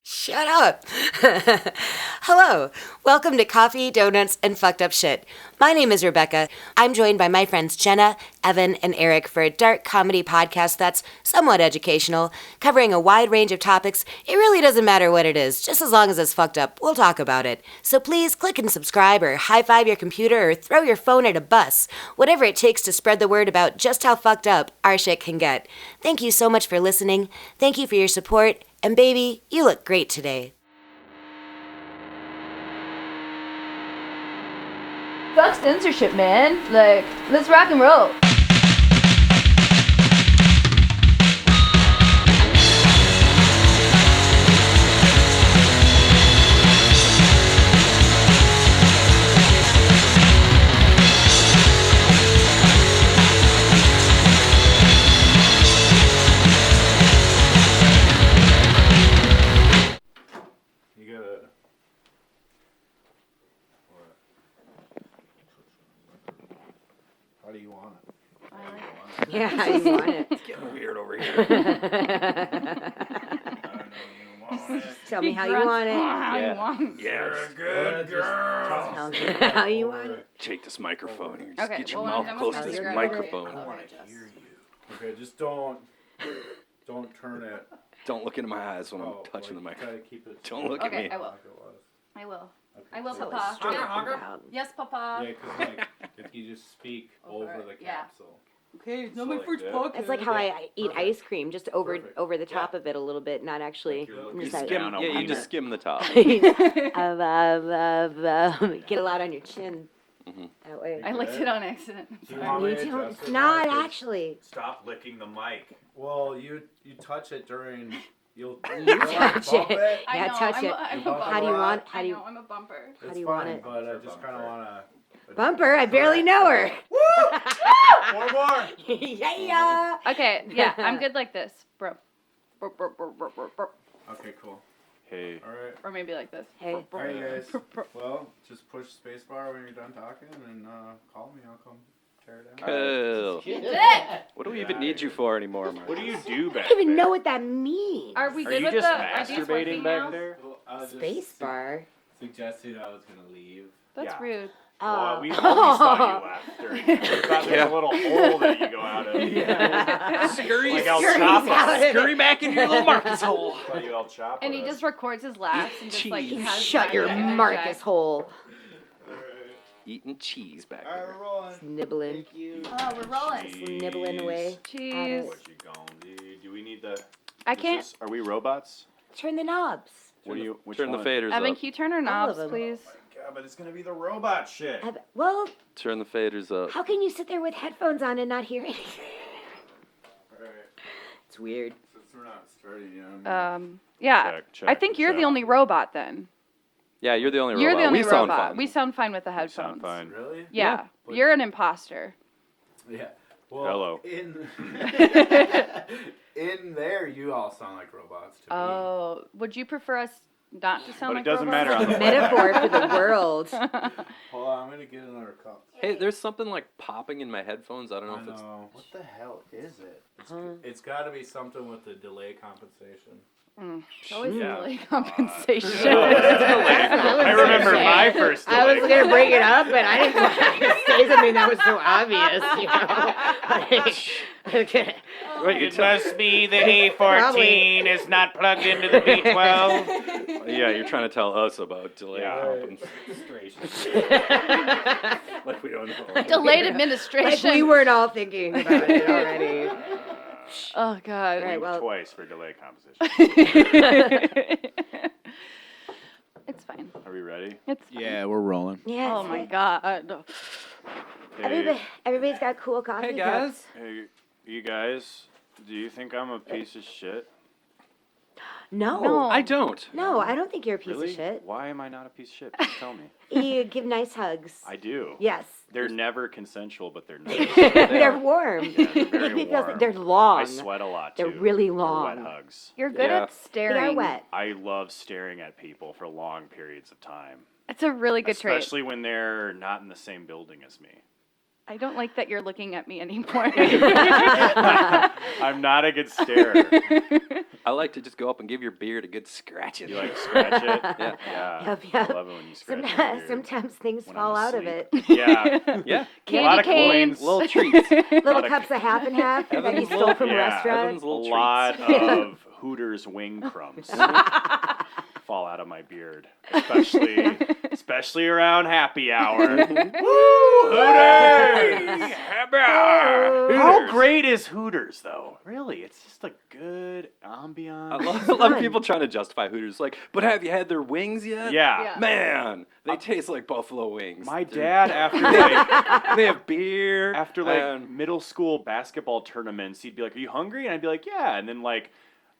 Shut up. Hello. Welcome to Coffee, Donuts, and Fucked Up Shit. My name is Rebecca. I'm joined by my friends Jenna, Evan, and Eric for a dark comedy podcast that's somewhat educational, covering a wide range of topics. It really doesn't matter what it is, just as long as it's fucked up, we'll talk about it. So please click and subscribe or high-five your computer or throw your phone at a bus. Whatever it takes to spread the word about just how fucked up our shit can get. Thank you so much for listening. Thank you for your support. And baby, you look great today. Fuck censorship, man. Like, let's rock and roll. How do you want it? Yeah, how you want it. It's getting weird over here. I don't know you want it. Tell me how you want it. How you want it. You're a good girl. How you want it. Take this microphone here. Okay, Get your well, mouth I'm close gonna to this grab it. microphone. I want to hear you. Okay, just don't turn it. Don't look into my eyes when I'm touching the Try microphone. to keep it. Don't look at Okay, me. I will. Like it was. I will. Okay. I will, So Papa. straight down. Yes, Papa. Yeah, because like if you just speak over it, the yeah. capsule. Okay, it's not my first podcast. It's like how I eat Perfect. ice cream, just over Perfect. the top of it a little bit, not actually. Like you're I'm You just looking like, skim, down yeah, on you it. just skim the top. get a lot on your chin. Mhm. That way. I licked it on accident. Do you want me You to don't, adjust it's it not now? 'Cause- actually. Stop licking the mic. Well, you touch it during. You'll You touch bump it. I Yeah, know, touch I'm it. I'm a How How do you bumper. want? How I do you know, I'm a bumper. It's do you fine, want it? but I It's a just kind of bumper. want to. bumper? I barely know her. One more. Yeah. Okay, yeah, I'm good like this, bro. Okay, cool. Hey. All right. Or maybe like this. Hey. All right, guys. Well, just push spacebar when you're done talking, and call me. I'll come tear it down. Cool. Did it! What do we even need you for anymore, Mark? What do you do back I don't even there? know what that means. Are we Are good you with just the? Are these working masturbating back now? there? Well, I was just Spacebar? suggesting I was gonna leave. That's Yeah. rude. Well, we always thought you left during. We thought there's a little hole that you go out of. Scurry, Like El Scurry's out of Chapo. it. scurry back into your little Marcus hole. Thought you El Chapo. And he just records his laughs and just like Cheese. has Shut that your interject. Marcus hole. Eating cheese back All right, there. we're rolling. Nibbling. Thank you. Oh, we're rolling. Nibbling away. Cheese. What you gonna do? Do we need the? I is can't. this- are we robots? Turn the knobs. What do you? Which Turn one? the faders Evan, up. can you turn our All knobs, of them. please? God, but it's gonna be the robot shit. Well, Turn the faders up. how can you sit there with headphones on and not hear anything? All right. It's weird. Since we're not starting yet. Yeah. Check, I think you're the only robot then. Yeah, you're the only You're robot. the only we sound robot. fine. We sound fine with the headphones. Sound fine. Really? Yeah. But- You're an imposter. Yeah. Well, Hello. In there, you all sound like robots to me. Oh, would you prefer us not to sound But it like doesn't robots? matter on the Metaphor for the world. Hold on, I'm gonna get another cup. Hey, there's something like popping in my headphones. I don't know I if it's. know. What the hell is it? It's, Huh? it's got to be something with the delay compensation. It's always Yeah. delay compensation. I remember my first I was delay. gonna bring it up, but I didn't want to say something that was so obvious, you know. It must be the A14 is not plugged into the B12. Yeah, you're trying to tell us about delay Yeah. compensation. Like we don't know. Delayed Like administration. we weren't all thinking about it already. Oh God. All right, well- Twice for delay compensation. It's fine. Are we ready? It's fine. we're rolling. Yeah. Oh my God. Everybody's got cool coffee Hey guys. cups. Hey, you guys, do you think I'm a piece of shit? No. I don't. No, I don't think you're a piece Really? of shit. Why am I not a piece of shit? Please tell me. You give nice hugs. I do. Yes. They're never consensual, but they're nice. They're warm. Yeah, they're very It feels like warm. they're long. I sweat a lot too. They're really They're long. wet hugs. You're good Yeah. at They staring. are wet. I love staring at people for long periods of time. It's a really good trait. Especially when they're not in the same building as me. I don't like that you're looking at me anymore. I'm not a good starer. I like to just go up and give your beard a good scratching. You like scratch it? Yeah. Yeah. Yep, I yep. love it when you scratch your beard. Sometimes things when fall I'm out of asleep. it. Yeah. Yeah. Candy a lot of canes. coins. Little treats. Little of- cups of half and half that you Evan's stole little- from a yeah, restaurant. Evan's A little lot treats. of Hooters wing crumbs fall out of my beard, especially around happy hour. Woo! Hooters! Happy hour! How great is Hooters, though? Really, it's just a good ambiance. I love people trying to justify Hooters. Like, but have you had their wings yet? Yeah. Man, they taste like buffalo wings. My They're- dad, after they have beer. and- middle school basketball tournaments, he'd be like, "Are you hungry?" And I'd be like, "Yeah." And then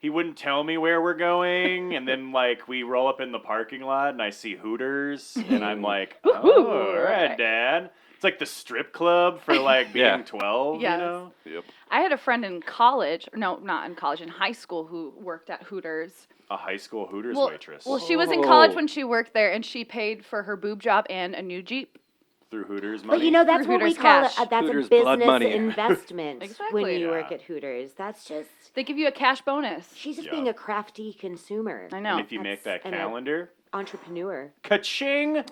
he wouldn't tell me where we're going, and then we roll up in the parking lot, and I see Hooters, and I'm like, "Oh, all right, Dad." It's like the strip club for being Yeah. 12, Yes. you know? Yep. I had a friend in college, no, not in college, in high school who worked at Hooters. A high school Hooters Well, waitress well, she was in college Whoa. when she worked there, and she paid for her boob job and a new Jeep. through Hooters money. But you know, that's Through what we Hooters call cash. it. That's Hooters a blood business money. investment Exactly. when you work Yeah. at Hooters. That's just, They give you a cash bonus. she's just Yeah. being a crafty consumer. I know. and if you make that That's- and a- calendar, Entrepreneur. ka-ching!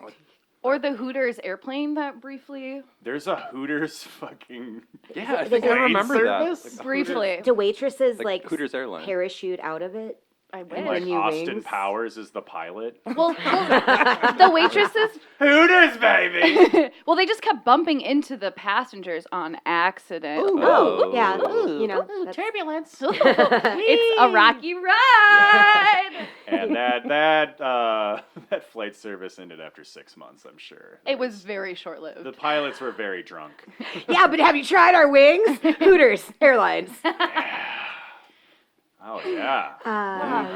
Or the Hooters airplane that briefly, There's a Hooters fucking Yeah, I Is think it I plane remember service? that. Like, briefly. Do waitresses Like Hooters Airlines. parachute out of it? I wish. And like then you Austin wings. Powers is the pilot. Well, the waitresses, Hooters, baby! well, they just kept bumping into the passengers on accident. Oh, yeah. Ooh. You know, that's- Turbulence. It's a rocky ride. And that flight service ended after 6 months, I'm sure. It was very short-lived. The pilots were very drunk. yeah, but have you tried our wings? Hooters Airlines. Oh, yeah. All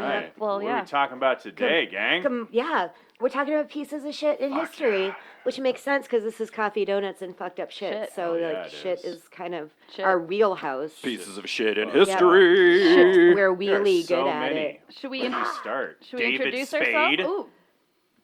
right. well, what yeah. are we talking about today, gang? Yeah, we're talking about pieces of shit in history, which makes sense because this is coffee, donuts, and fucked up shit. Shit. So Oh, yeah, it shit is. is kind of Shit. our wheelhouse. Pieces of shit in Yeah. history. We're There are really so good at many. it. Should we, Where do you start? should we David introduce Spade. ourselves? Ooh.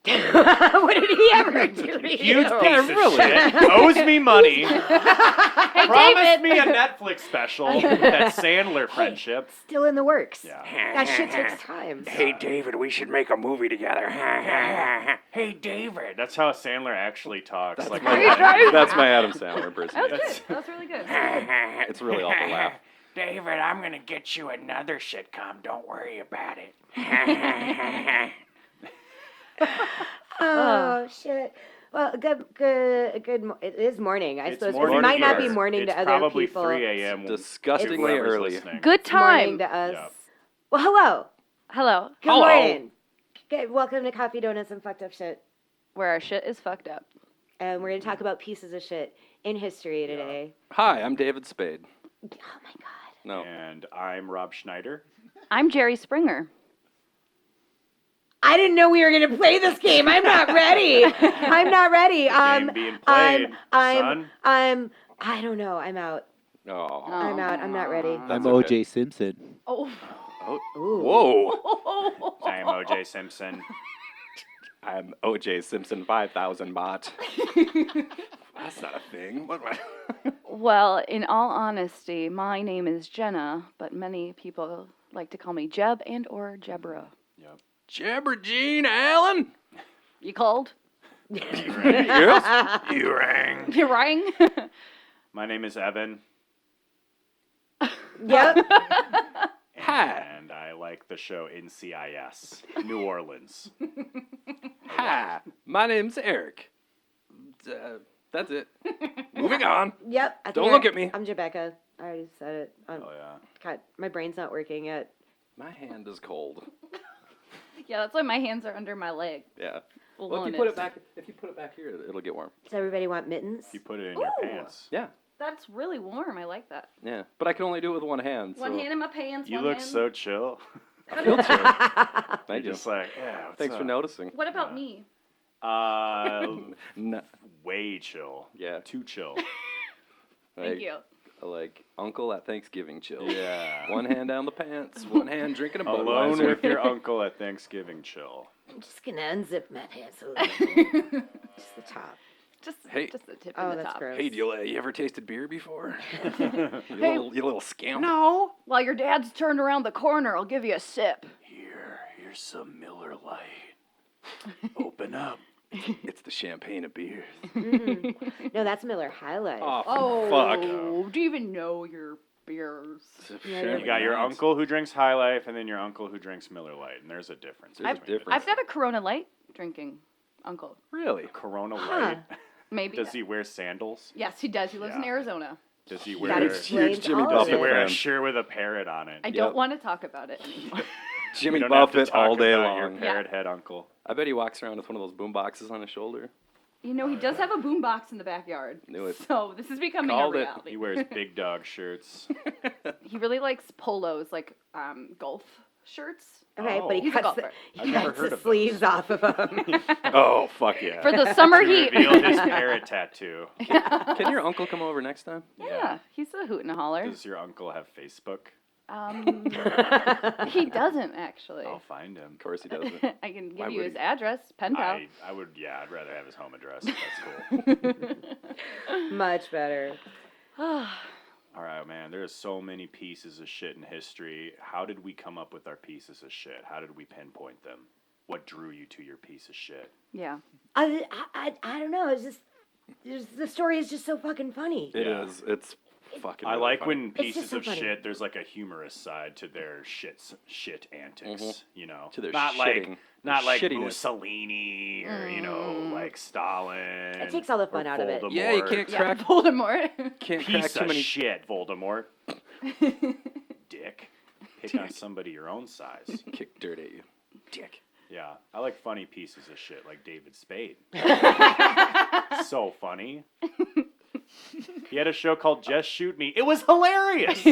What did he ever do? to Huge you? piece of shit. Owes me money. Hey, Promised David. me a Netflix special. That Sandler friendship. Still in the works. Yeah. That shit takes time. Hey, David, we should make a movie together. Hey, David. That's how Sandler actually talks. That's like my Adam Sandler That impersonation. was good. That was really good. It's really awful laugh. David, I'm gonna get you another sitcom. Don't worry about it. Oh shit. Well, good. It is morning, I It's suppose. morning It might not here. be morning It's to other probably people. 3 a.m. when Disgustingly whoever's early. listening. Good It's morning time. to us. Yep. Well, hello. Hello. Good Hello. morning. Good, welcome to Coffee, Donuts, and Fucked Up Shit. Where our shit is fucked up. And we're going to talk about pieces of shit in history today. Hi, I'm David Spade. Oh my god. No. And I'm Rob Schneider. I'm Jerry Springer. I didn't know we were going to play this game. I'm not ready. I'm not ready. Game being played, son. I don't know. I'm out. Oh. I'm out. I'm not ready. I'm That's O.J. Simpson. Oh. Ooh. Whoa. I'm O.J. Simpson. I'm OJ Simpson 5000 bot. That's not a thing. What am I? Well, in all honesty, my name is Jenna, but many people like to call me Jeb and or Jebra. Yep. Jabber Jean Allen? You called? Yes. You rang. You rang? My name is Evan. Yep. And I like the show NCIS, New Orleans. Hi, my name's Eric. That's it. Moving on. Yep. I think Don't look at me. I'm Jebecca. I already said it. Oh, yeah. God, my brain's not working yet. My hand is cold. Yeah, that's why my hands are under my leg. Yeah. Well, Well, one if you put is. it back here, it'll get warm. Does everybody want mittens? You put it in your Ooh. pants. Yeah. That's really warm. I like that. Yeah. But I can only do it with one hand. One so hand in my pants. You one look hand. so chill. I feel chill. Thank You're you. just like, yeah, what's Thanks up? for noticing. What about me? No. Way chill. Yeah. Too chill. Thank Like- you. Like Uncle at Thanksgiving chill. Yeah. One hand down the pants, one hand drinking a Alone Budweiser. with your uncle at Thanksgiving chill. I'm just gonna unzip my pants a little bit. Just the top. Just Hey. just the tip Oh, of the that's top. gross. Hey, you ever tasted beer before? you little scamp. No. While your dad's turned around the corner, I'll give you a sip. Here's some Miller Lite. Open up. It's the champagne of beers. No, that's Miller High Life. Oh, fuck. do you even know your beers? You got your uncle who drinks High Life, and then your uncle who drinks Miller Lite, and there's a difference. There's a between the difference. I've got a Corona Light drinking uncle. Really? two. Corona Light. Maybe. Does he wear sandals? Yes, he does. He lives in Yeah. Arizona. Does he That wear? explains Jimmy all of Buffett Does he it. wear a fan. shirt with a parrot on it? I don't want to talk about it anymore. Jimmy We don't have to Buffett talk all day about Your long. parrot head uncle. I bet he walks around with one of those boom boxes on his shoulder. You know, he does have a boombox in the backyard. Knew it. So this is becoming Called a it. reality. He wears big dog shirts. He really likes polos, like golf shirts. Okay, but he He's a cuts golfer. he cuts the sleeves off of them. Oh, fuck yeah. For the summer heat. Reveal his parrot tattoo. Can your uncle come over next time? Yeah, he's a hoot and a holler. Does your uncle have Facebook? He doesn't actually. I'll find him. Of course he doesn't. I can Why give you would his he? address, pen pal. I would, yeah, I'd rather have his home address. That's cool. Much better. All right, man, there's so many pieces of shit in history. How did we come up with our pieces of shit? How did we pinpoint them? What drew you to your piece of shit? Yeah. I don't know. It's just the story is just so fucking funny. It is. It's fucking I really like funny. when It's just pieces so of funny. shit, there's like a humorous side to their shit antics, you know? To their not shitting. not like Shittiness. Mussolini or, you know, like Stalin. It takes all the fun or out of it. Yeah, you Voldemort. can't Yeah, crack Voldemort. can't crack Piece too of many shit, Voldemort. Dick. Pick on somebody your own size. kick dirt at you. Dick. Yeah, I like funny pieces of shit like David Spade. So funny. He had a show called Just Shoot Me. It was hilarious.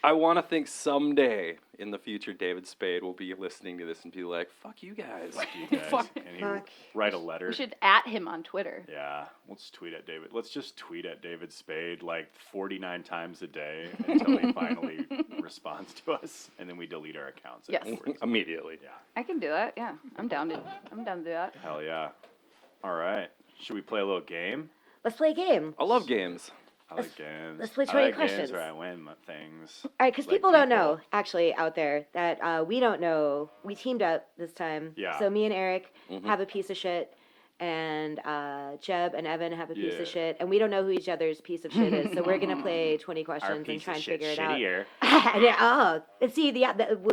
I want to think someday in the future David Spade will be listening to this and be like, "Fuck you guys." You guys. And he Fuck. write a letter. We should at him on Twitter. Yeah, let's tweet at David. Let's just tweet at David Spade like 49 times a day until he finally responds to us, and then we delete our accounts Yes. afterwards. Immediately. Yeah, I can do that. Yeah, I'm down to do that. hell yeah. All right, should we play a little game? Let's play a game. I love games. I like games. let's play I 20 like questions. Games where I win things. All right, because Like people don't know, actually, out there, that we don't know. We teamed up this time. Yeah. So me and Eric have a piece of shit, and Jeb and Evan have a piece Yeah. of shit, and we don't know who each other's piece of shit is. So we're going to play 20 Our questions and piece try of and shit figure it out. shittier. And see,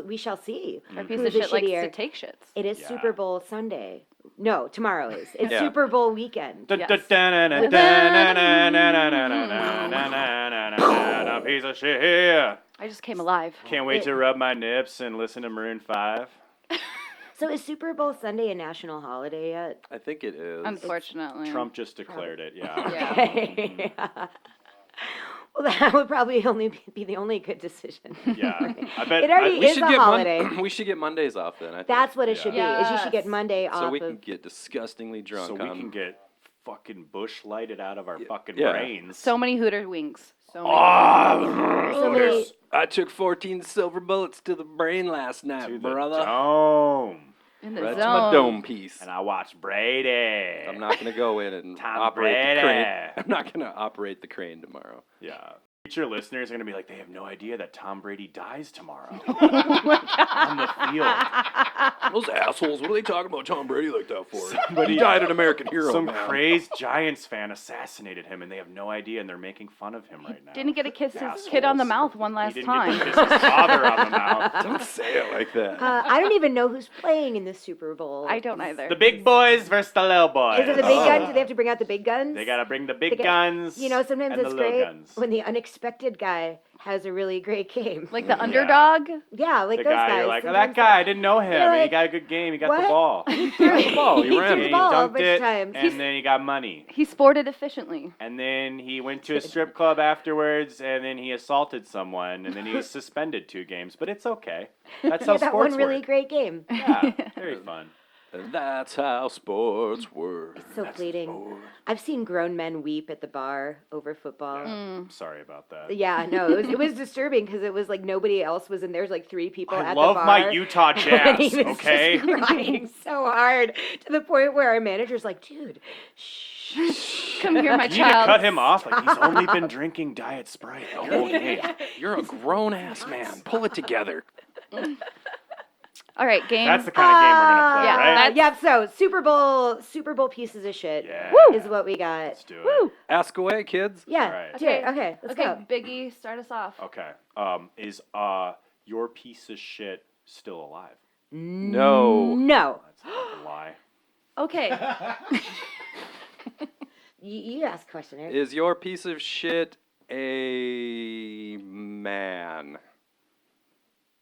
we shall see. Our piece Who of is shit likes shittier. to take shits. It is Yeah. Super Bowl Sunday. No, tomorrow is. It's Yeah. Super Bowl weekend. A piece of shit here. I just came alive. Can't wait to rub my nips and listen to Maroon 5. So is Super Bowl Sunday a national holiday yet? I think it is. Unfortunately. Trump just declared it, yeah. Yeah. Well, that would probably only be the only good decision. Yeah. I bet It already We is should a get holiday. we should get Mondays off then. I think. That's what it should be. Is you should get Yes. Monday off so we of. can get disgustingly drunk. so we on- can get fucking bush lighted out of our fucking Yeah. brains. So many Hooter wings. So many. So many- I took 14 silver bullets to the brain last night, to the brother. dome. In the That's zone. my dome piece. And I watched Brady. I'm not gonna go in and Tom operate the Brady. crane. I'm not gonna operate the crane tomorrow. Yeah. Future listeners are going to be like, they have no idea that Tom Brady dies tomorrow. Oh On the field. Those assholes! What are they talking about Tom Brady like that for? Somebody- He died an American hero. Some man. crazed Giants fan assassinated him, and they have no idea, and they're making fun of him right now. Didn't get to kiss his Assholes. kid on the mouth one He last didn't time. get to kiss his father on the mouth. Don't say it like that. I don't even know who's playing in this Super Bowl. I don't either. The big boys versus the little boys. Is it the big guns? Do they have to bring out the big guns? They got to bring the They big get- guns. You know, sometimes and it's the little great guns. when the unexpected guy has a really great game. Like the underdog. Yeah, like the those guy, guys. you're like, oh, Sometimes that guy, I didn't know him. You're And he like, got a good game. He got what? the ball. He threw the ball. He ran. threw the He ball a dunked bunch it, of times. and then he got money. He sported efficiently. And then he went to a strip club afterwards, and then he assaulted someone, and then he was suspended 2 games. But it's okay. That's how Yeah, that sports one really work. great game. Yeah, very fun. And that's how sports work. So fleeting. I've seen grown men weep at the bar over football. I'm sorry about that. Yeah, no, it was disturbing because it was like nobody else was in. There's like 3 people I at love the bar. my Utah And Jazz, he was okay? just crying so hard to the point where our manager's like, dude, shh. Come here, my You need to child. cut him off. Like, he's only been drinking Diet Sprite the whole game. You're a grown ass man. Pull it together. All right, game. That's the kind of game we're gonna play, Yeah, right? Yep. So Super Bowl pieces of shit Yeah. is what we got. Let's do it. Ask away, kids. Yeah. All right. Do it. Okay. Let's Okay, go. Biggie, start us off. Okay. Is your piece of shit still alive? No. No. That's a fucking lie. Okay. You ask a question, Eric. Is your piece of shit a man?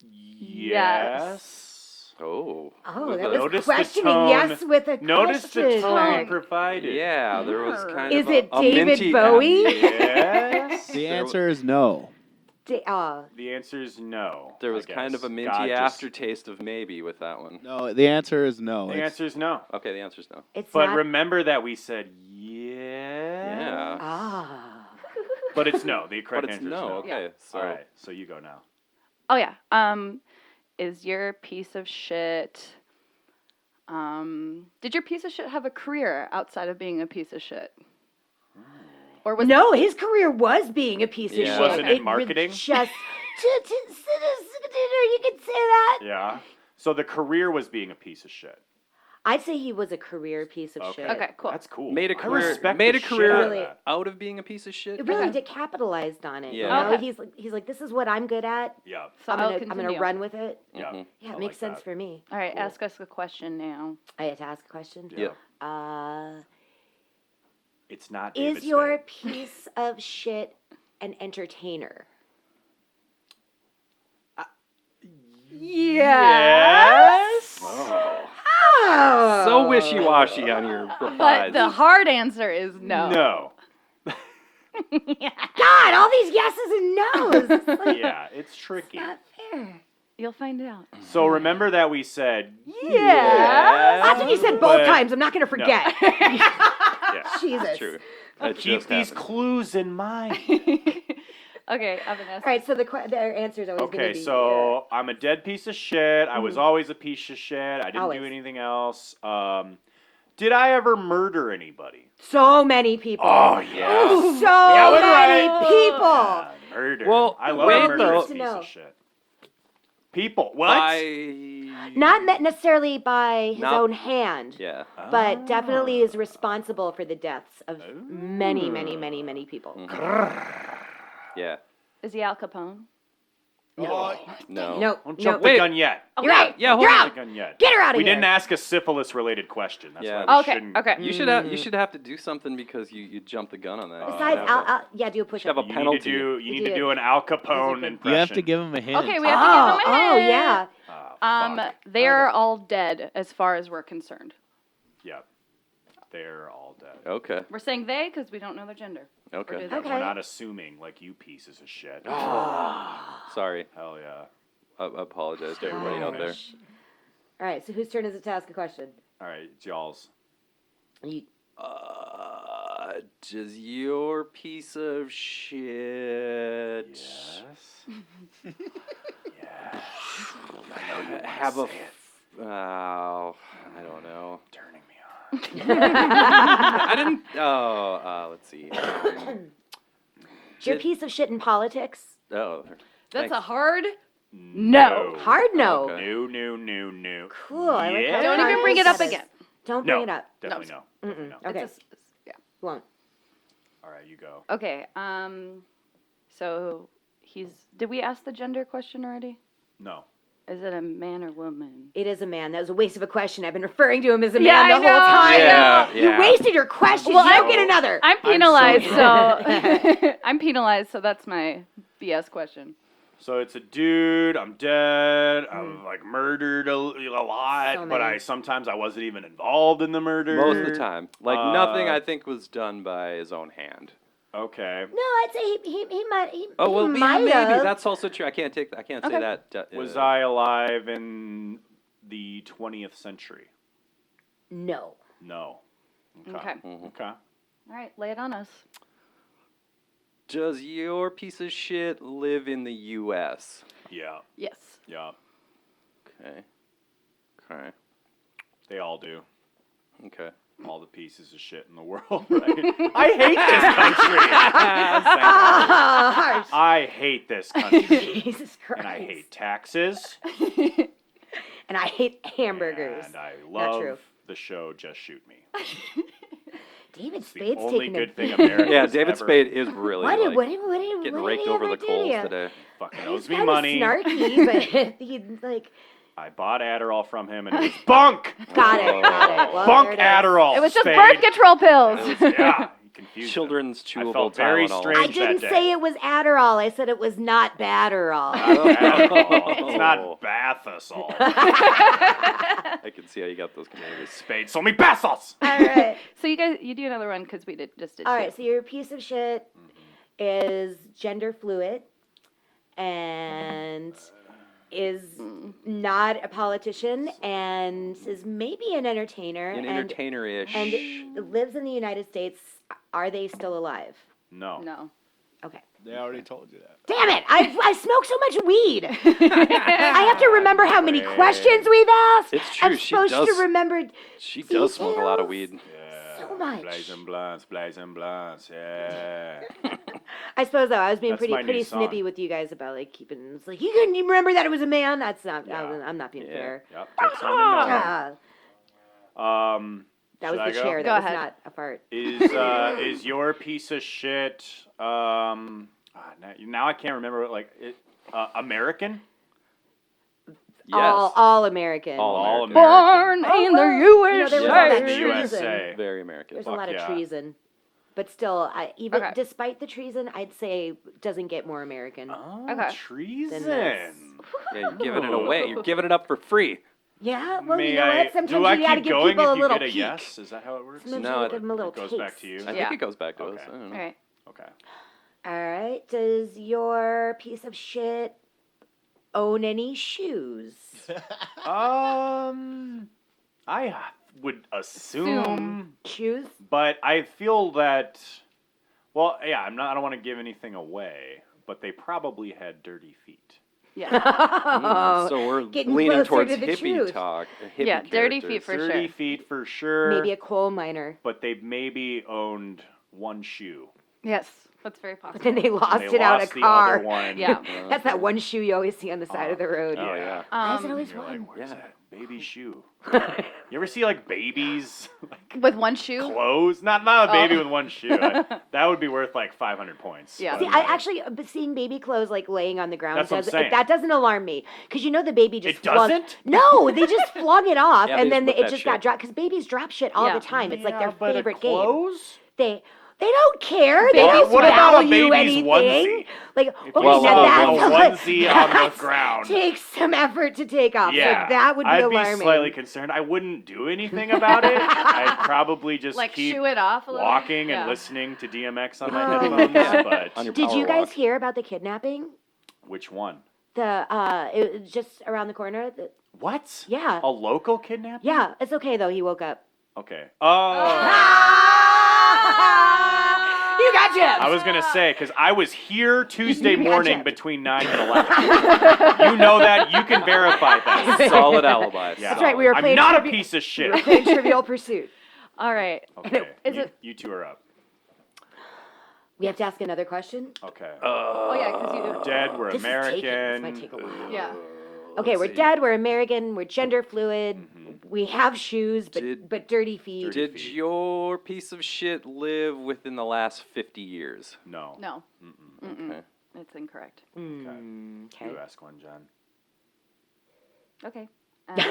Yes. Oh. Oh, With that a- was Notice the questioning tone. yes with a Notice the question. tone Mark. provided. Yeah, there was kind Is of it a David minty Bowie? Yes. The answer is no. The answer is no. There I was kind guess. of a minty God just- aftertaste of maybe with that one. No, the answer is no. The It's- answer is no. Okay, the answer's no. It's But not. remember that we said yeah. Yeah. Ah. But it's no. The correct But it's answer no. is no. Okay, so All right. So you go now. Oh yeah. Is your piece of shit? Did your piece of shit have a career outside of being a piece of shit? Or was No, his career was being a piece of Yeah. shit. He wasn't in It marketing? was just you could say that. Yeah. So the career was being a piece of shit. I'd say he was a career piece of shit. Okay, cool. That's cool. made a I career. respect Made the a shit career out of Really. that. out of being a piece of shit. It really did capitalized on it. Yeah. You know? Okay. He's like, this is what I'm good at. Yeah. So I'm I'll gonna continue. run with it. Yeah. Mhm. Yeah, I it makes like sense that. for me. All right, Cool. ask us a question now. I had to ask a question. Yeah. It's not David Is your Spade. piece of shit an entertainer? Yes. Oh. Oh. So wishy-washy on your replies. But the hard answer is no. No. God, all these yeses and no's. It's like, Yeah, it's tricky. not fair. You'll find out. So remember that we said Yeah. That's what you said both But- times. I'm not going to forget. yeah. Jesus. True. Oh, That Keep just these happened. clues in mind. Okay, Evan, ask. All right, so their answer is always going to Okay, be. so I'm a dead piece of shit. I was always a piece of shit. I didn't Always. do anything else. Did I ever murder anybody? so many people. Oh yeah. So Yeah, we're many right. people. Murder. Well, I love wait, a murderous though. piece No. of shit. People. What? Not necessarily by his Not- own hand, Yeah. but definitely is responsible for the deaths of many, many, many, many people. Yeah. Is he Al Capone? No. No, Don't jump Wait. the gun yet. You're out. Yeah, hold You're on. out. Jump the gun yet. Get her out of We here. didn't ask a syphilis-related question. That's Yeah. why we Okay, shouldn't. okay. You should have. You should have to do something because you jumped the gun on that. Besides, do a push Should up. have a You penalty. need to do an Al Capone impression. You have to give him a hint. Okay, we have to give him a Oh, hint. yeah. Fuck. They're all dead as far as we're concerned. Yep. They're all dead. Okay. We're saying they because we don't know their gender. Okay. Or do they? Okay. We're not assuming like you pieces of shit. Sorry. Hell yeah. I apologize to everybody out there. All right, so whose turn is it to ask a question? All right, it's y'all's. You, Does your piece of shit have a? I don't know. Turning me on. I didn't. Let's see. is your piece of shit in politics? Oh. That's Thanks. a hard no. Hard no. Okay. No. Cool. I like Yeah. how Don't hard even bring it that up is. again. Don't No. bring it up. Definitely no. Definitely no. Okay. Yeah. Won't. All right, you go. Okay. So did we ask the gender question already? No. Is it a man or woman? It is a man. That was a waste of a question. I've been referring to him as a Yeah, man I the whole know. time. Yeah, You yeah. wasted your question. Well, you don't I'm- get another. I'm penalized, so sorry. I'm penalized, so that's my BS question. So it's a dude. I'm dead. I'm like murdered a lot, So but many. sometimes I wasn't even involved in the murder. Most of the time, like nothing, Uh, I think was done by his own hand. Okay. No, I'd say he might. Oh well, he yeah, might maybe have. that's also true. I can't say Okay. that. Was I alive in the 20th century? No. No. Okay. Okay. All right, lay it on us. Does your piece of shit live in the U.S.? Yeah. Yes. Yeah. Okay. Okay. They all do. Okay. All the pieces of shit in the world, right? I hate this country. Harsh. I hate this country. Jesus Christ. And I hate taxes. And I hate hamburgers. And I Not love true. the show Just Shoot Me. David The Spade's only taking good a... thing America Yeah, has David ever Spade is really What like, did getting he raked ever over the do to coals you? today. fucking He's owes me kind of money. snarky, but he's like... I bought Adderall from him and it was bunk. Got it. Well, Bunk there it is. Adderall. It was just Spade. birth control pills. It was, yeah, he confused Children's them. I chewable felt very Tylenol. strange I didn't that say day. it was Adderall. I said it was not Badderall. Adderall. It's not Bathasol. I can see how you got those communities. Spade sold me Bathos. All right. So you do another one because we just did All two. right. So your piece of shit is gender fluid and is not a politician and is maybe an entertainer An and entertainer-ish. lives in the United States. Are they still alive? No. No. Okay. They already told you that. Damn it! I smoke so much weed. I have to remember how many questions we've asked. It's true, I'm she supposed does- to remember She does smoke a lot of details. weed. so much. Blazing blunts, yeah. I suppose though I was being That's my new pretty song. snippy with you guys about like keeping. It's like you couldn't even remember that it was a man. That's not. Yeah. I'm not being fair. Yep, takes one to know. Yeah, that was Should I the go? chair. That Go was ahead. not a fart. Is your piece of shit now I can't remember what American? Yes. All American. All American. Born in the well, you know, USA. there was all that The treason. USA. Very American. There's Fuck a lot yeah. of treason, but still, even Okay. despite the treason, I'd say doesn't get more American. Oh, Okay. treason. that's- Yeah, you're giving it away. You're giving it up for free. Yeah, well, May you know I, what? Sometimes do I you gotta keep give going people if a you little get a peek. yes? Is that how it works? Sometimes No, you give them a little It goes taste. back to you. I Yeah. think it goes back to us. Okay. I don't All know. right. Okay. All right. Does your piece of shit own any shoes? I would assume, Shoes? but I feel that. Well, yeah, I don't want to give anything away, but they probably had dirty feet. Yeah. So we're Getting leaning closer towards to the hippie truth. talk. Hippie Yeah, dirty feet characters. for Dirty sure. feet for sure. Maybe a coal miner. But they maybe owned one shoe. Yes, that's very possible. Then they lost They it out lost of the car. other one. Yeah. That's that one shoe you always see on the side of the road. Oh yeah. Why is it always You're one? like, where's Yeah. that baby shoe? You ever see like babies With one shoe. clothes? Not a baby Oh. with one shoe. That would be worth like 500 points. Yeah. but, See, I actually seeing baby clothes like laying on the ground That's what I'm does saying. that doesn't alarm me because you know the baby just It flung- doesn't? No, they just flung it off Yeah, and they then just it put just that got shit. dropped because babies drop shit all Yeah. the time. It's like Yeah, their but favorite clothes? game. They don't care. They Babies don't what about a value baby's anything. onesie? Like If okay, you now saw that's a onesie on the that's- ground. Takes some effort to take off. Yeah, So that would be I'd alarming. be slightly concerned. I wouldn't do anything about it. I'd probably just Like keep shoo it off a little. walking Yeah. and listening to DMX on my Oh, headphones. yeah. But On your Did power you guys walk. hear about the kidnapping? which one? It was just around the corner. What? Yeah. A local kidnapping? Yeah, it's okay though. He woke up. Okay. Oh. You got Jim. I was gonna say because I was here Tuesday You got morning gypped. between 9 and 11. You know that. You can verify that. Solid alibi. Yeah. That's right, we were I'm playing not a trivia- piece of shit. We're playing Trivial Pursuit. All right. Okay. Is you, it- you two are up. We have to ask another question. Okay. Oh yeah, because you. Dead. We're This is taking- this American. might take a while. Yeah. Okay, we're see. dead. We're American. We're gender fluid. We have shoes, but dirty feet. Did your piece of shit live within the last 50 years? No. No. Mm-mm. Okay. It's incorrect. Okay. You ask one, John. Okay. He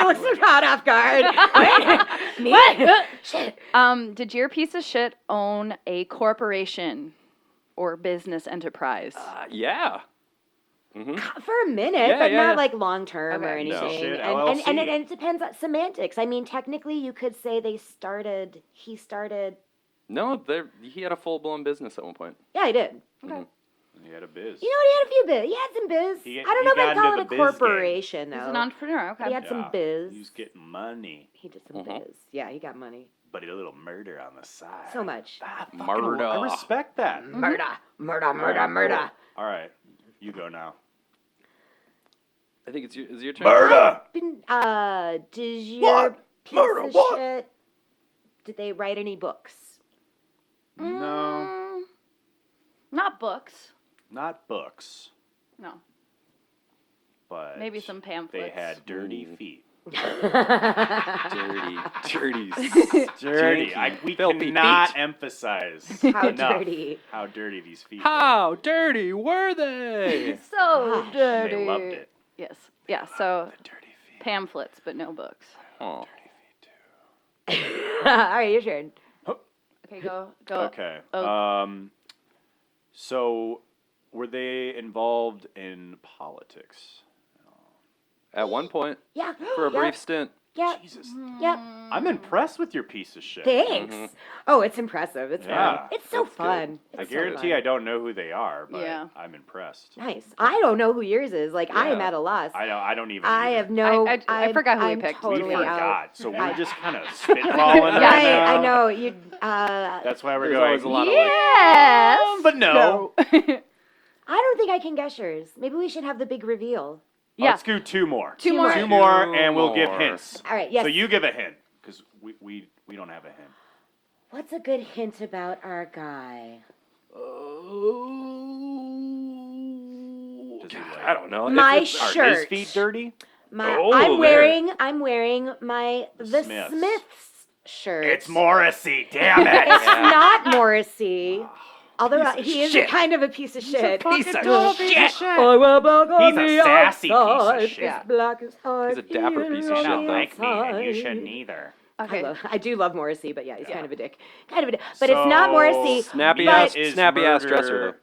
was caught off guard. Me? Shit. Did your piece of shit own a corporation or business enterprise? Yeah. For a minute, Yeah, but yeah, not yeah. like long term or Okay. anything. No. Shit, And LLC. it depends on semantics. I mean, technically, you could say he started. No, he had a full-blown business at one point. Yeah, he did. Okay. He had a biz. You know what? He had a few biz. He had some biz. He I don't know got if I'd call into it a the biz game. corporation, though. He's an entrepreneur. He Okay. had some biz. He was getting money, He did some biz. Yeah, he got money. but he did a little murder on the side. So much. Ah, fucking Murder. I respect that. Murder. All right, you go now. I think it's your turn. Murder. Does your Murder what? Shit. Did they write any books? No. Not books. Not books, No. but Maybe some pamphlets. they had dirty feet. Dirty. Dirty. We Filthy cannot feet. emphasize How enough dirty. how dirty these feet How dirty were they? So Gosh. dirty. They loved it. Yes. Yeah. So Dirty feet. pamphlets, but no books. Oh. Dirty feet too. All right, your turn. Okay, go. Okay. Oh. So were they involved in politics? At one point, Yeah. for a brief stint. Yeah. Jesus. Yep. I'm impressed with your piece of shit. Thanks. Oh, it's impressive. It's Yeah, fun. It's so that's good. fun. I It's so guarantee fun. I don't know who they are, but Yeah. I'm impressed. Nice. I don't know who yours is. Like, I am Yeah. at a loss. I don't even. I either. have no. I forgot who we I'm picked. We Totally out. forgot, so I- we're just kind of spitballing right Right, now. I know. You. That's why we're There's going. always a lot of Yes. but no. I don't think I can guess yours. Maybe we should have the big reveal. Yeah. Let's do two more. Two more. Two more, and we'll give more. hints. All right. Yes. So you give a hint, because we don't have a hint. What's a good hint about our guy? Does he like, I don't know. My Are his shirt. feet dirty? My. Oh, I'm there. wearing my the Smiths. Smiths shirt. It's Morrissey. Damn it. It's not Morrissey. Although Piece of he is shit. kind of a piece of shit. Piece of shit. I will black on He's a the sassy piece of outside, shit. as black as hard, He's a dapper piece of even shit, on though. the Like me, and you outside. shouldn't either. Okay. I do love Morrissey, but yeah, he's Yeah. kind of a dick. But it's not Morrissey. Snappy but- ass, is snappy ass murder- dresser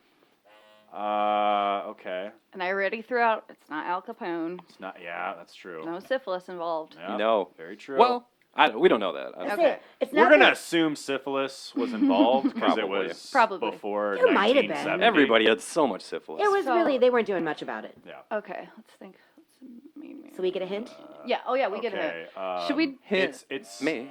Okay. And I already threw out. It's not Al Capone. It's not. Yeah, that's true. No syphilis involved. Yeah, No. Very true. though. Well, we don't know that. That's Okay. it. It's we're not gonna the- assume syphilis was involved because it Probably. was Probably. before There might have been. 1970. Everybody had so much syphilis. It was So- really, they weren't doing much about it. Yeah. Okay. Let's think. So we get a hint? Yeah. Oh yeah. We get a hint. Okay. Should we? It's Me.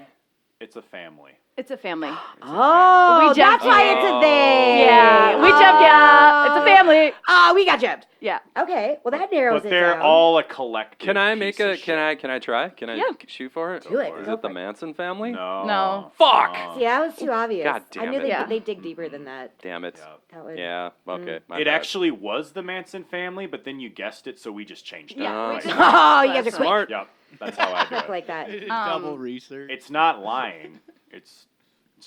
It's a family. It's a family. Oh, We that's jumped why you. it's a they. Yeah. We jumped ya. It's a family. Oh, we got jumped. Yeah. Okay, well that narrows But it they're down. all a collective. Can I make piece a? of shit. Can I try? Can I Yeah. shoot for it? Do it. Is Go it the for it. Manson family? No. No. Fuck! No. See, that was too obvious. God I damn knew it. they Yeah. they dig deeper than that. Damn it. Yeah. That would. Yeah. Okay. my It bad. actually was the Manson family, but then you guessed it, so we just changed it. Yeah. Oh, we did Oh, you guys are That's quick. smart. Yep. That's how I do Quick it. like that. Double research. It's not lying. It's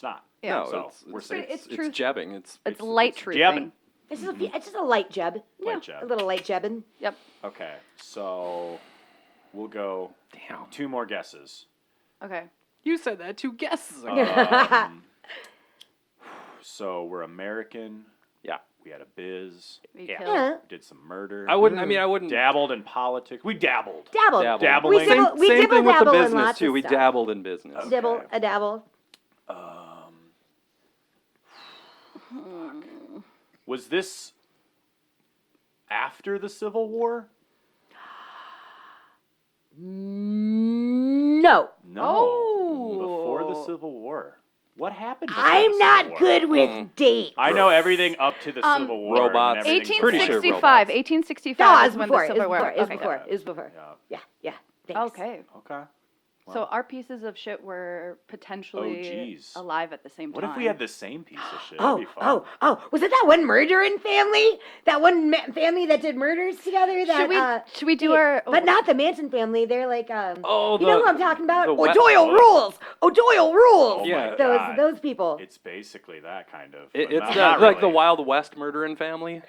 not. Yeah. No, So it's, we're it's, safe. It's it's truth. jabbing. It's It's light truthing. jabbing. It's just a light jeb. Light jab. A little light jebbing. Yep. Okay, so we'll go damn. two more guesses. Okay. You said that 2 guesses ago. So we're American. Yeah. We had a biz. We Yeah. killed. Yeah. Did some murder. I wouldn't. I mean, I wouldn't. Dabbled in politics. We dabbled. Dabbled. Dabble. Dabble. We Same- dibble, we Same dibble thing with the dabble in business lots too. of We stuff. dabbled in business. Okay. Dibble, a dabble. Was this after the Civil War? No. No. Oh. Before the Civil War. What happened? before I'm the not Civil War? good with dates. I know everything up to the Civil War. and robots. then everything Pretty sure 1865. robots. 1865 No, it is was when before. the It was Civil War. before. It was Okay. before. It was before. Yeah. Yeah. Thanks. Okay. Okay. So our pieces of shit were potentially jeez. alive at the same What time. if we had the same piece of shit? That'd Oh, be fun. was it that one murdering family? That one family that did murders together? That, Should we do our? But not the Manson family. They're like, Oh, you know who I'm talking about? the wet- O'Doyle rules. O'Doyle rules. Oh Yeah. my God. Those people. It's basically that kind of. It, but it's not like the really. Wild West murdering family.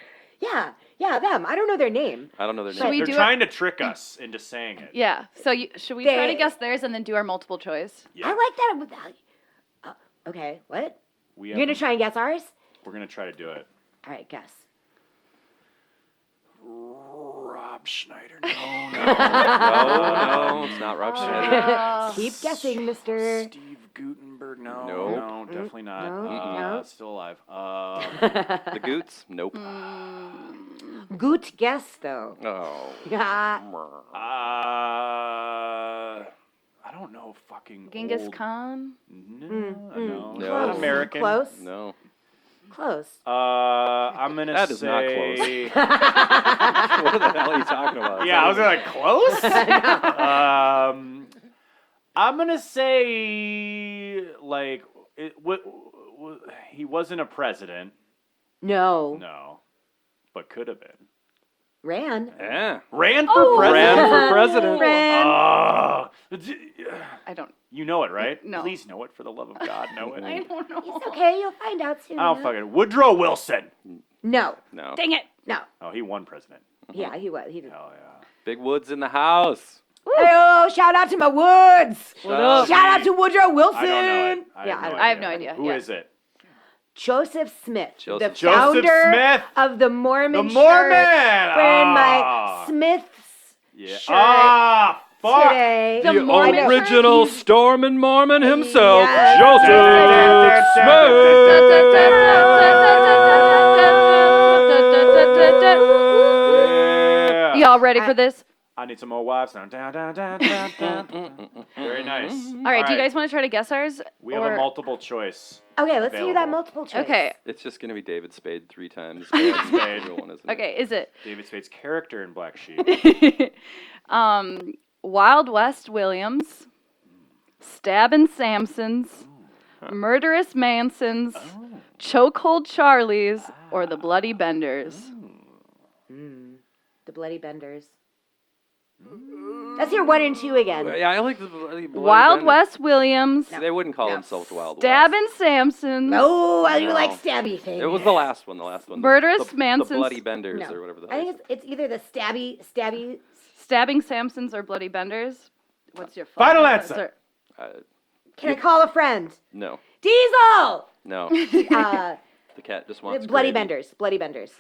Yeah, them. I don't know their name. I don't know their Should name. we They're do it- trying to trick us into saying it. Yeah. So should we try to They- guess theirs and then do our multiple choice? Yeah. I like that. Okay, what? We You're gonna try and guess ours? We're gonna try to do it. All right, guess. Rob Schneider. No, it's not Rob Schneider. Keep guessing, Mister. Steve Gutenberg. No. Nope. No, definitely not. No. Still alive. The Goots? Nope. Good guess, though. Oh. Yeah. I don't know. Fucking Genghis old- Khan. No, no, No. not American. Close. No. Close. I'm gonna That is not say. What the hell are you talking about? Yeah, I was like close. I'm gonna say like he wasn't a president. No. No, but could have been. Ran. Yeah. Ran for president. Ran for president. Ran. I don't. You know it, right? No. Please know it for the love of God. Know it. I don't know. It's okay. You'll find out soon. I don't fucking. Woodrow Wilson. No. No. Dang it. No. Oh, he won president. Yeah, he was. He did. Hell yeah. Big Woods in the house. Oh, shout out to my Woods. up? Shout out to Woodrow Wilson. I don't know it. I have no idea. Who is it? Joseph Smith, Joseph the founder Smith. of the Mormon The Mormon. Church. Wearing my Smith's Yeah. shirt Ah, fuck. today. The Mormon Church? original Stormin' Mormon himself, Yes. Yeah. Y'all ready for this? I need some more wives now. Very nice. All right. Do you guys want to try to guess ours? We have a multiple choice. Okay, let's hear that Available. multiple choice. Okay. It's just going to be David Spade 3 times. David Spade. Real one, isn't it? Okay. Is it David Spade's character in Black Sheep. Wild West Williams, Stabbin' Samsons, Murderous Mansons, Chokehold Charlies, or the Bloody Benders? The Bloody Benders. Let's hear 1 and 2 again. Yeah, I like the Bloody Wild Benders. West Williams, They wouldn't call themselves Wild West. Stabbin' Samsons, Oh, I do No. like stabby things. It was the last one. Murderous the Mansons. Bloody Benders No. or whatever the I hell. think it's either the stabby. Stabbing Samsons, or Bloody Benders. What's your Final answer. Can I call a friend? No. Diesel! No. Uh, The cat just wants Bloody gravy. Benders. Bloody Benders.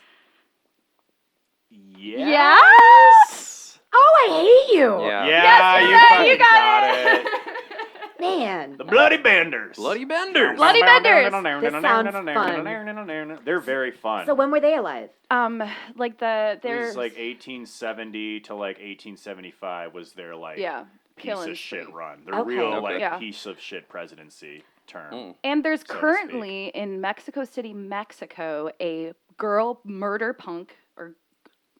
Yes. Oh, I hate you. Yeah. Yeah, you got it. Man. The Bloody Benders. Bloody Benders. Bloody Benders. This sounds fun. They're very fun. So when were they alive? Like it there's was like 1870 to like 1875 was their like yeah, piece killing of shit spree. run. Their Okay. real Okay. like Yeah. piece of shit presidency term. And there's so to currently in Mexico City, Mexico, a girl murder punk, or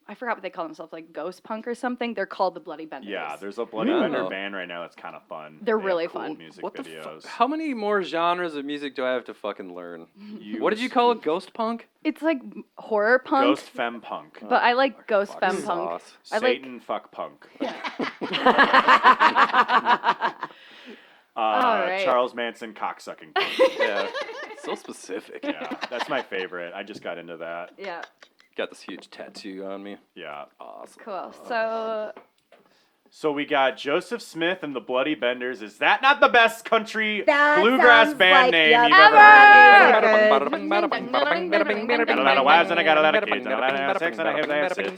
I forgot what they call themselves, like ghost punk or something. They're called the Bloody Benders. Yeah, there's a Bloody Bender band right now that's kind of fun. They're They have really cool fun. music What the videos. fuck? How many more genres of music do I have to fucking learn? What did you Use call it? Ghost punk? It's like horror punk, Ghost femme punk. but I like ghost Fuck femme punk. sauce. I like Satan fuck punk. right. Charles Manson cocksucking punk. Yeah. So specific. Yeah, that's my favorite. I just got into that. yeah, Got this huge tattoo on me. Yeah. Awesome. cool. So So we got Joseph Smith and the Bloody Benders. Is that not the best country That bluegrass sounds band like- name yeah, you've ever heard? Ever. Got a lot of wives and I got a lot of kids and I have sex and I have asses.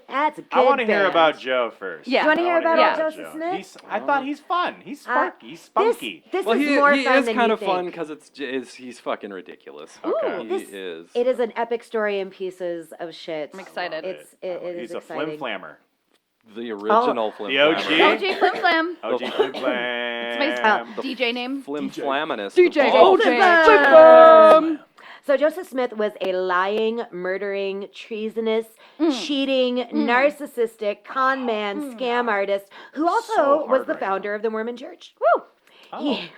That's a good I want to hear band. about Joe first. Yeah. You wanna hear about old Joseph Smith? I thought he's fun. He's sparky. He's spunky. This Well, is he more is fun than kind you of fun think. because he's fucking ridiculous. Okay. He This- is. It is an epic story in pieces of shit. I'm excited. It is He's a exciting. flammer. The original Flim The OG? Flammer. OG Flim Flam. OG Flim It's Flam. my DJ name. Flim Flaminist. DJ. Oh, So Joseph Smith was a lying, murdering, treasonous, cheating, narcissistic, con man, scam artist who also So was hard the right founder of the Mormon Church. Woo! He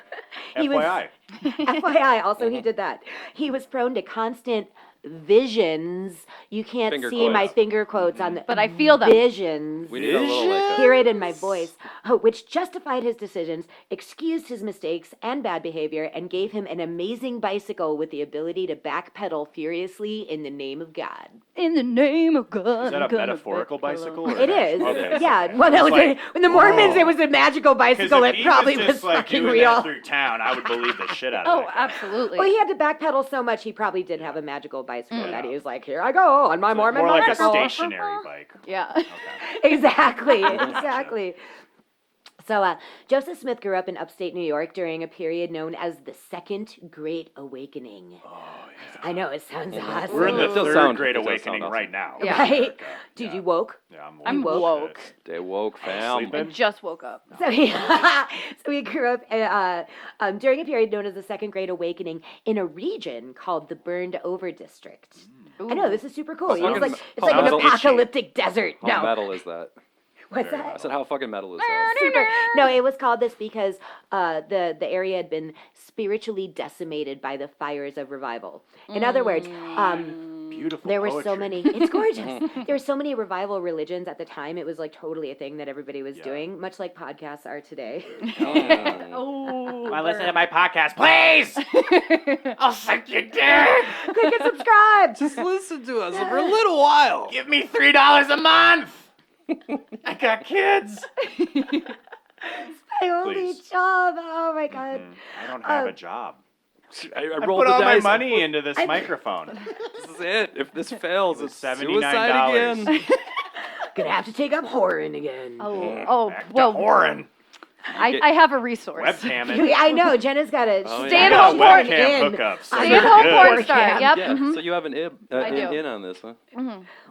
FYI. FYI, also he did that. He was prone to constant visions. You can't Finger see my quotes. finger quotes on the But I feel them. visions. We need a little like Hear it in my voice, which justified his decisions, excused his mistakes and bad behavior, and gave him an amazing bicycle with the ability to backpedal furiously in the name of God. In the name of God. Is that a metaphorical bicycle? or It an is. actual- Okay. Yeah. Well, that was like, when the Mormons, whoa. it was a magical 'Cause bicycle. if It he probably was was just like fucking doing real. that through town, I would believe the shit out of Oh, that guy. absolutely. Well, he had to backpedal so much, he probably did have a magical bicycle that he was like, here I go on my So Mormon more like a bicycle. stationary bike. yeah. Okay. Exactly, exactly. So Joseph Smith grew up in upstate New York during a period known as the Second Great Awakening. Oh, yeah. I know, it sounds awesome. We're in the It does third sound- Great it does Awakening sound right now. Yeah. Right? America. Dude, Yeah. you woke? Yeah, I'm woke. woke. Stay woke, fam. Sleeping? I just woke up. So he, so he grew up during a period known as the Second Great Awakening in a region called the Burned Over District. I know, this is super cool. It's Fucking- like, it's like how an metal- apocalyptic desert. How No. metal is that? What's Very that? I said, how fucking metal is that? Super. No, it was called this because the area had been spiritually decimated by the fires of revival. In other words, Beautiful there were so poetry. many. It's gorgeous. There were so many revival religions at the time. It was like totally a thing that everybody was doing, much like podcasts are today. Oh. Want to listen to my podcast, please? I'll suck your dick. Click and subscribe. Just listen to us for a little while. Give me $3 a month. I got kids. My only Please. job. Oh my god. I don't have a job. I I rolled put the all my dice. money into this microphone. This is it. If this fails, it's $79. suicide again. Gonna have to take up whoring again. Back to well, whoring. I have a resource. Webcamming. I know. Jenna's got a Oh, yeah. Stay-at-home I got porn. webcam in. hookups. Stay-at-home Good. porn star. Webcam. Yep. Yeah, mhm. so you have an I do. in on this, huh?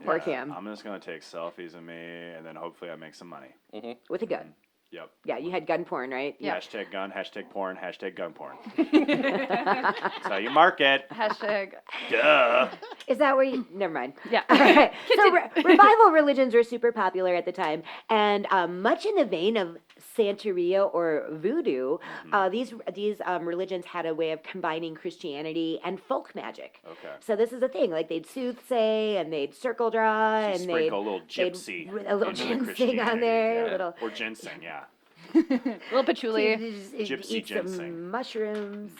Or cam I'm just gonna take selfies of me, and then hopefully I make some money. with a gun. Yep. Yeah, you had gun porn, right? Yeah. Hashtag gun, hashtag porn, hashtag gun porn. That's how you market. Hashtag. Duh. Is that where you? Never mind. Yeah. All right. So revival religions were super popular at the time, and much in the vein of Santeria or voodoo, these religions had a way of combining Christianity and folk magic. Okay. So this is the thing, like they'd soothsay and they'd circle draw So you and they'd sprinkle a little they'd gypsy a little into the ginseng on Christianity, there, yeah. little Or ginseng, yeah. Little patchouli. Gypsy eat some ginseng. mushrooms.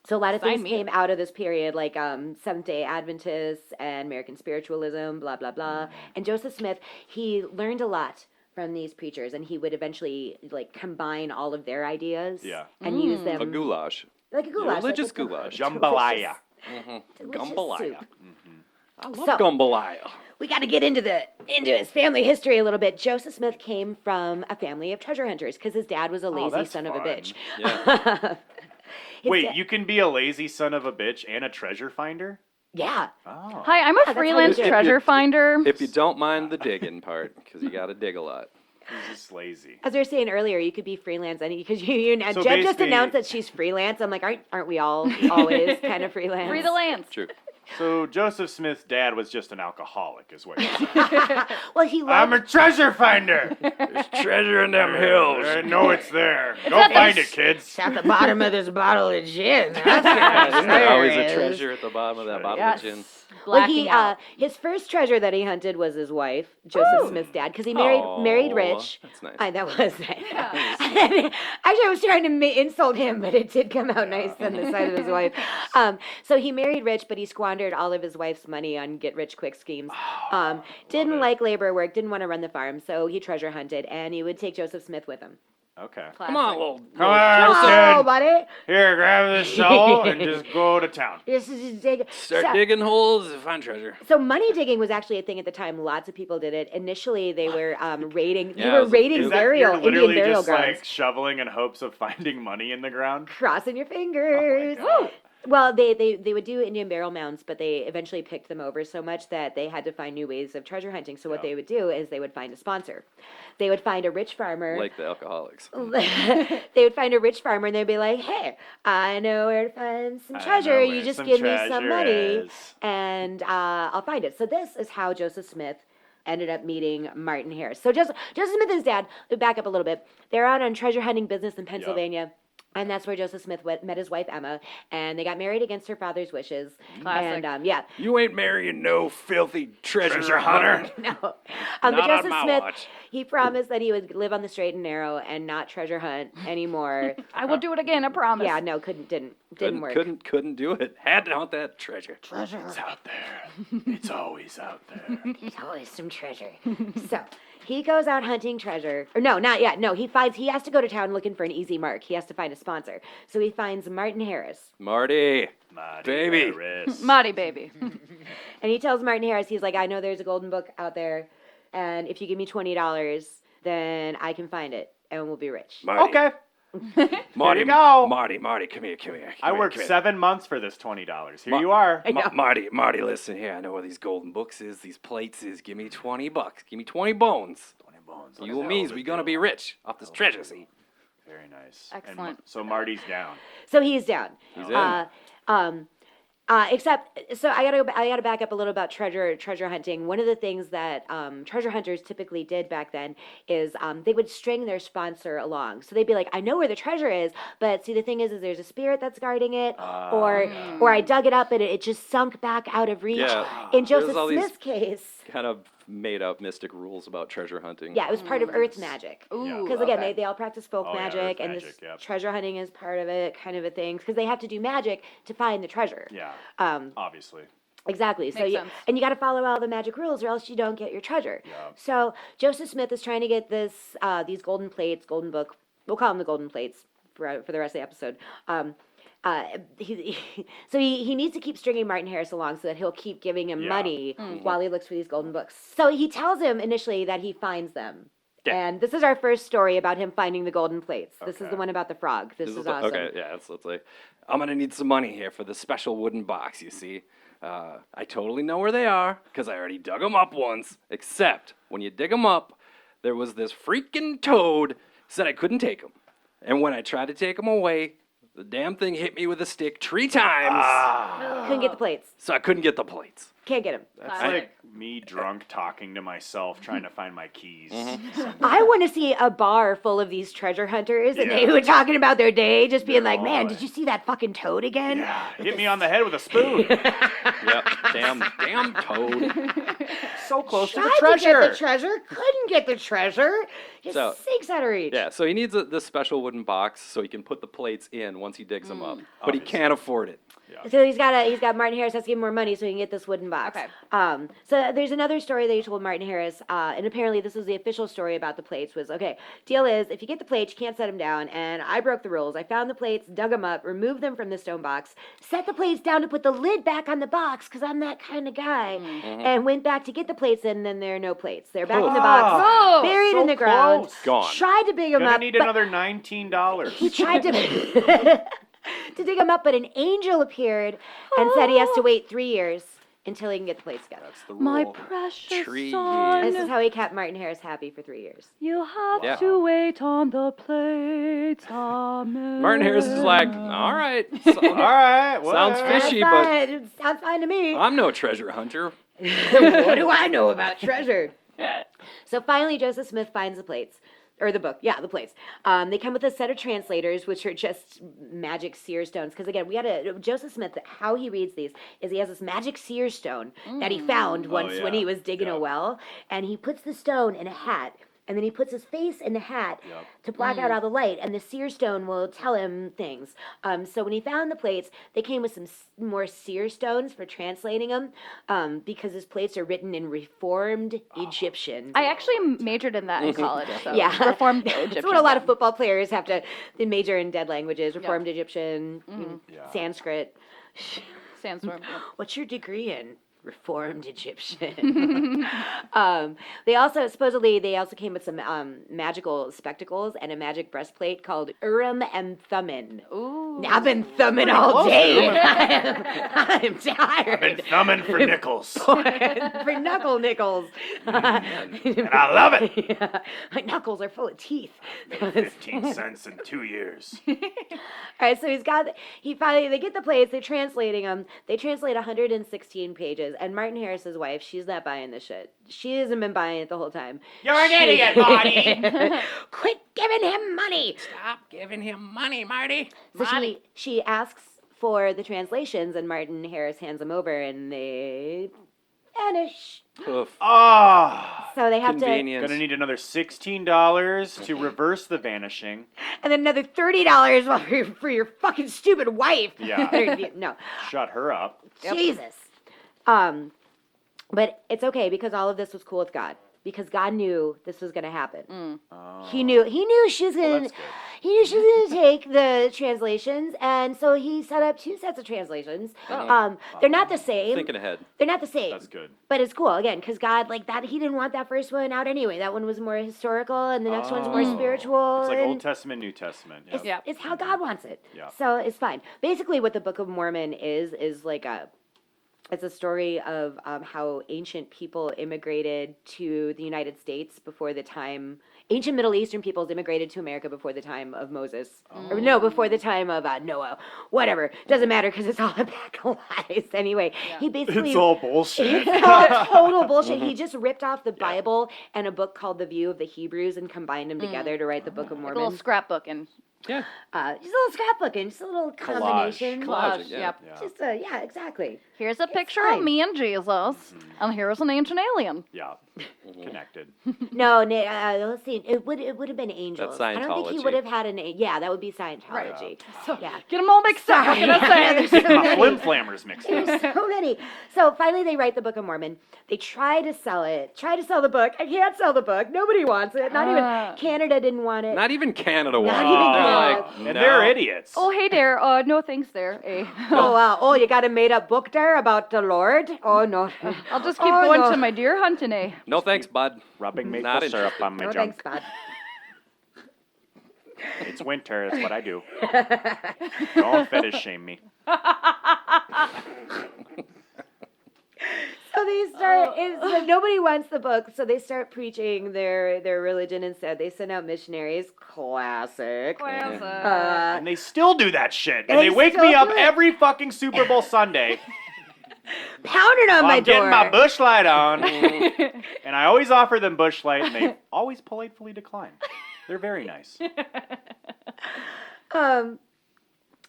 So a lot of Sign things me came out of this period, like Seventh-day Adventists and American spiritualism, blah, blah, blah. And Joseph Smith, he learned a lot from these preachers, and he would eventually like combine all of their ideas Yeah. and use them A goulash. like a goulash. Religious like a goulash. Jambalaya. delicious Jambalaya. soup. I love So- jambalaya. We got to get into his family history a little bit. Joseph Smith came from a family of treasure hunters because his dad was a lazy that's son of a fun. bitch. Yeah. His Wait, dad- you can be a lazy son of a bitch and a treasure finder? Yeah. Oh. Hi, I'm a how you freelance do it. treasure finder. If you don't mind the digging part, because you got to dig a lot. He's just lazy. As we were saying earlier, you could be freelance, and because you So Jeb just basically- announced that she's freelance. I'm like, aren't we all always kind of freelance? Free the lands. True. So Joseph Smith's dad was just an alcoholic, is what you're saying. Well, he I'm loved. a treasure finder. There's treasure in them I know it's there. Go at find the- it, kids. at the bottom of this bottle of gin. Isn't there always a treasure at the bottom of that bottle Yes. of gin? Well, he Blacking out. his first treasure that he hunted was his wife, Joseph Smith's dad, because he married Aw, rich. That's nice. That was nice. Actually, I was trying to insult him, but it did come out nice on the side of his wife. So he married rich, but he squandered all of his wife's money on get-rich-quick schemes. Didn't like labor work, didn't want to run the farm, so he treasure hunted, and he would take Joseph Smith with him. Okay. Come on, little. Come on, Oh, kid. buddy! Here, grab this shovel and just go to town. This is just dig. Start so, digging holes to find treasure. so money digging was actually a thing at the time. Lots of people did it. Initially, they were raiding. Yeah, they it were was- raiding Is that burial you're literally Indian burial just grounds. like shoveling in hopes of finding money in the ground? Crossing your fingers. God. Well, they would do Indian burial mounds, but they eventually picked them over so much that they had to find new ways of treasure hunting. So what they would do is they would find a sponsor. They would find a rich farmer. Like the alcoholics. They would find a rich farmer and they'd be like, "Hey, I know where to find some I know treasure. where You just some give me some treasure money, is." and I'll find it." So this is how Joseph Smith ended up meeting Martin Harris. So Joseph Smith and his dad, we back up a little bit. They're out on treasure hunting business in Pennsylvania. And that's where Joseph Smith met his wife, Emma, and they got married against her father's wishes. Classic. And, yeah. You ain't marrying no filthy treasure hunter. No. Not But on Joseph my Smith, watch. he promised that he would live on the straight and narrow and not treasure hunt anymore. I will do it again, I promise. Yeah, no, didn't work. Couldn't do it. Had to hunt that treasure. It's out there. It's always out there. There's always some treasure. So he goes out hunting treasure. Or no, not yet. No, he has to go to town looking for an easy mark. He has to find a sponsor. So he finds Martin Harris. Marty. Mighty Baby. Harris. Marty baby. And he tells Martin Harris, he's like, "I know there's a golden book out there. And if you give me $20, then I can find it and we'll be rich." Marty. Okay. Marty, Here you go. Marty, come here. I worked 7 months for this $20. Here you are. Marty, listen here. I know where these golden books is, these plates is. Give me $20. Give me 20 bones. 20 bones. You and me's we gonna be rich off this treasure, see? Very nice. Excellent. So Marty's down. So he's down. He's in. Except, so I gotta back up a little about treasure hunting. One of the things that treasure hunters typically did back then is they would string their sponsor along. So they'd be like, I know where the treasure is, but see, the thing is there's a spirit that's guarding it, or I dug it up and it just sunk back out of reach. Yeah, In there's Joseph all these Smith's case, kind of made up mystic rules about treasure hunting. yeah, it was part of Earth magic. Ooh, Because again, okay. they all practice folk Oh, yeah, magic, earth and magic, this yep. treasure hunting is part of it, kind of a thing. Because they have to do magic to find the treasure. Yeah. Obviously. Exactly. So Makes you, sense. and you got to follow all the magic rules, or else you don't get your treasure. Yeah. So Joseph Smith is trying to get these golden plates, golden book. We'll call them the golden plates for the rest of the episode. So he needs to keep stringing Martin Harris along so that he'll keep giving him Yeah. money while he looks for these golden books. So he tells him initially that he finds them. Yeah. And this is our first story about him finding the golden plates. This is Okay. the one about the frog. This is awesome. Okay, yeah, let's like, I'm gonna need some money here for the special wooden box, you see. I totally know where they are, because I already dug them up once. Except, when you dig them up, there was this freaking toad said I couldn't take them. And when I tried to take them away, the damn thing hit me with a stick 3 times, Couldn't get the plates. so I couldn't get the plates. Can't get them. That's like me drunk talking to myself trying to find my keys. I want to see a bar full of these treasure hunters, and they Yeah. were talking about their day, just being like, "Man, Oh. did you see that fucking toad again?" Yeah. Hit me on the head with a spoon. Yep, damn toad. So close to Tried the treasure. to get the treasure, couldn't get the treasure. Just So- sakes out of reach. Yeah, so he needs this special wooden box so he can put the plates in once he digs them up. But he can't afford it. So he's got Martin Harris has to give him more money so he can get this wooden box. Okay. So there's another story that he told Martin Harris, and apparently this was the official story about the plates. Was okay. Deal is if you get the plates, you can't set them down. And I broke the rules. I found the plates, dug them up, removed them from the stone box, set the plates down to put the lid back on the box because I'm that kind of guy, and went back to get the plates, and then there are no plates. They're back in the box, Oh, buried so in the ground. close. Gone. Tried to big them Gonna up. need but- another $19. he tried to to dig him up, but an angel appeared and said he has to wait 3 years until he can get the plates together. That's the My rule. precious 3 son, This is how he kept Martin Harris happy for 3 years. you have Yeah. to wait on the plates. Amen. Martin Harris is like, all right, All right. sounds whatever. fishy, That's but fine. It sounds fine to me. I'm no treasure hunter. What do I know about treasure? So finally, Joseph Smith finds the plates. Or the book, yeah, the plates. They come with a set of translators, which are just magic seer stones. Because again, Joseph Smith, how he reads these is he has this magic seer stone that he found once when yeah. he was digging a well, and he puts the stone in a hat. And then he puts his face in the hat to block out all the light, and the seer stone will tell him things. So when he found the plates, they came with some more seer stones for translating them, because his plates are written in Reformed Egyptian. I actually majored in that in college. So Yeah. Reformed That's Egyptian. what a lot of football players have to they major in dead languages, Reformed Egyptian, Yeah. Sanskrit. Sandstorm. yeah. What's your degree in? Reformed Egyptian. They also came with some magical spectacles and a magic breastplate called Urim and Thummim. Ooh. Now I've been thumbing all day. I'm tired. Been thumbing for nickels. For knuckle nickels. And I love it. Yeah. My knuckles are full of teeth. 15 cents in 2 years. All right, so they get the plates, they're translating them. They translate 116 pages, and Martin Harris's wife, she's not buying this shit. She hasn't been buying it the whole time. You're an idiot, Marty. Quit giving him money. Stop giving him money, Marty. So she asks for the translations, and Martin Harris hands them over, and they vanish. Oof. Ah. So they have Convenient. Gonna need another $16 to reverse the vanishing. and then another $30 for your fucking stupid wife. Yeah. No. Shut her up. Jesus. But it's okay because all of this was cool with God. Because God knew this was going to happen. He knew she was going that's to. good. He knew she was going to take the translations, and so he set up 2 sets of translations. They're not the same. Thinking ahead. They're not the same. That's good. But it's cool again because God like that. He didn't want that first one out anyway. That one was more historical, and the next one's more spiritual. It's like and Old Testament, New Testament. Yep. Yeah. it's how God wants it. Yeah. So it's fine. Basically, what the Book of Mormon is like a It's a story of how ancient people immigrated to the United States before the time. Ancient Middle Eastern peoples immigrated to America before the time of Moses. Or no, before the time of Noah. Whatever. Doesn't matter because it's all a pack of lies. Anyway, he basically... It's all bullshit. It's all total bullshit. He just ripped off the Bible and a book called The View of the Hebrews and combined them together to write the Book of Like a Mormon. little scrapbooking. Yeah. Just a little scrapbooking, just a little combination. Collage, yeah. yep. Yeah. Just yeah, exactly. Here's a picture fine. of me and Jesus, and here's an ancient alien. Yeah. Connected. No, let's see. It would have been angels. That's I don't think he Scientology. would have had yeah, that would be Scientology. So, Yeah. get them all mixed up. What can I say? There's so My many. flim-flammers mixed up. There's so many. So finally they write the Book of Mormon. They try to sell it. Try to sell the book. I can't sell the book. Nobody wants it. Not even Canada didn't want it. Not even Canada wants Not it. even They're Canada. like, And no. they're idiots. Oh, hey there. No thanks there. Eh. Oh wow. Oh, you got a made up book there about the Lord? Oh no. I'll just keep Oh, going no. to my deer hunting, eh? No thanks, bud. Rubbing maple Not syrup interested. on my No junk. thanks, bud. It's winter. That's what I do. Don't fetish shame me. So they start. So nobody wants the book, so they start preaching their religion instead. They send out missionaries. Classic. And they still do that shit. And They they wake still me up do it. every fucking Super Bowl Sunday. Pounding on my I'm door. getting my bush light on. And I always offer them bush light, and they always politely decline. They're very nice.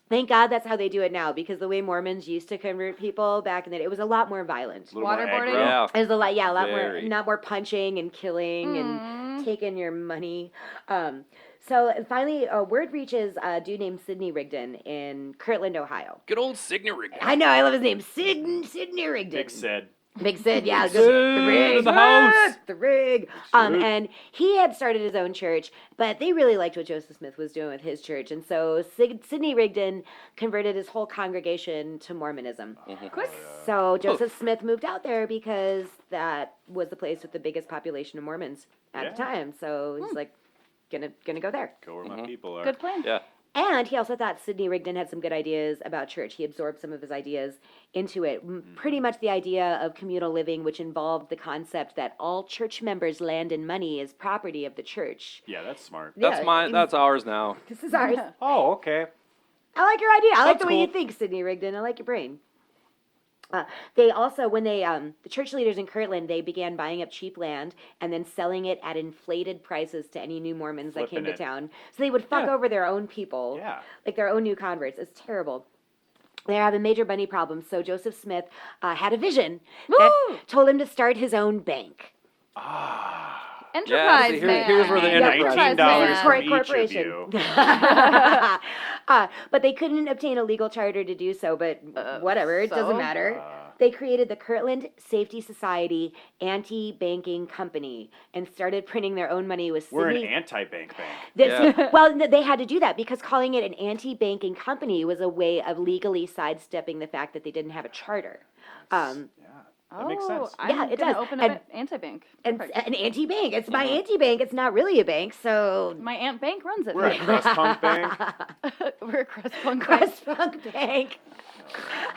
Thank God that's how they do it now, because the way Mormons used to convert people back in the day, it was a lot more violent. A little more Waterboarding? aggro. Yeah. It was a lot, yeah, a lot Very. more, not more punching and killing and taking your money. So finally, word reaches a dude named Sidney Rigdon in Kirtland, Ohio. Good old Signarig. I know, I love his name, Sidney Rigdon. Big Sid. Big Sid, yeah. Sid The rig. in the house. The rig. And he had started his own church, but they really liked what Joseph Smith was doing with his church. And so Sidney Rigdon converted his whole congregation to Mormonism. So Joseph Smith moved out there because that was the place with the biggest population of Mormons at the time. So he's like, gonna go there. Go where my people are. Good plan. Yeah. And he also thought Sidney Rigdon had some good ideas about church. He absorbed some of his ideas into it. Pretty much the idea of communal living, which involved the concept that all church members' land and money is property of the church. Yeah, that's smart. That's Yeah, mine. That's ours now. This is ours. Oh, okay. I like your idea. I like That's the way you cool. think, Sidney Rigdon. I like your brain. They also, when they, the church leaders in Kirtland, they began buying up cheap land and then selling it at inflated prices to any new Mormons that came Flipping to it. town. So they would fuck over their own people, Yeah. like their own new converts. It's terrible. They're having major money problems. So Joseph Smith had a vision that told him to start his own bank. Enterprise see, man. here's where the enterprise $19 man. from each of Corporation. you. But they couldn't obtain a legal charter to do so, but whatever, it doesn't matter. They created the Kirtland Safety Society Anti-Banking Company and started printing their own money with We're an Sidney. anti-bank bank. Well, they had to do that because calling it an anti-banking company was a way of legally sidestepping the fact that they didn't have a charter. That makes sense. I'm Yeah, it gonna does. open And- an anti-bank. And Perfect. an anti-bank. It's my anti-bank. It's not really a bank, so My aunt Bank runs it. We're a crust punk bank. We're a crust punk. Crust Punk Bank.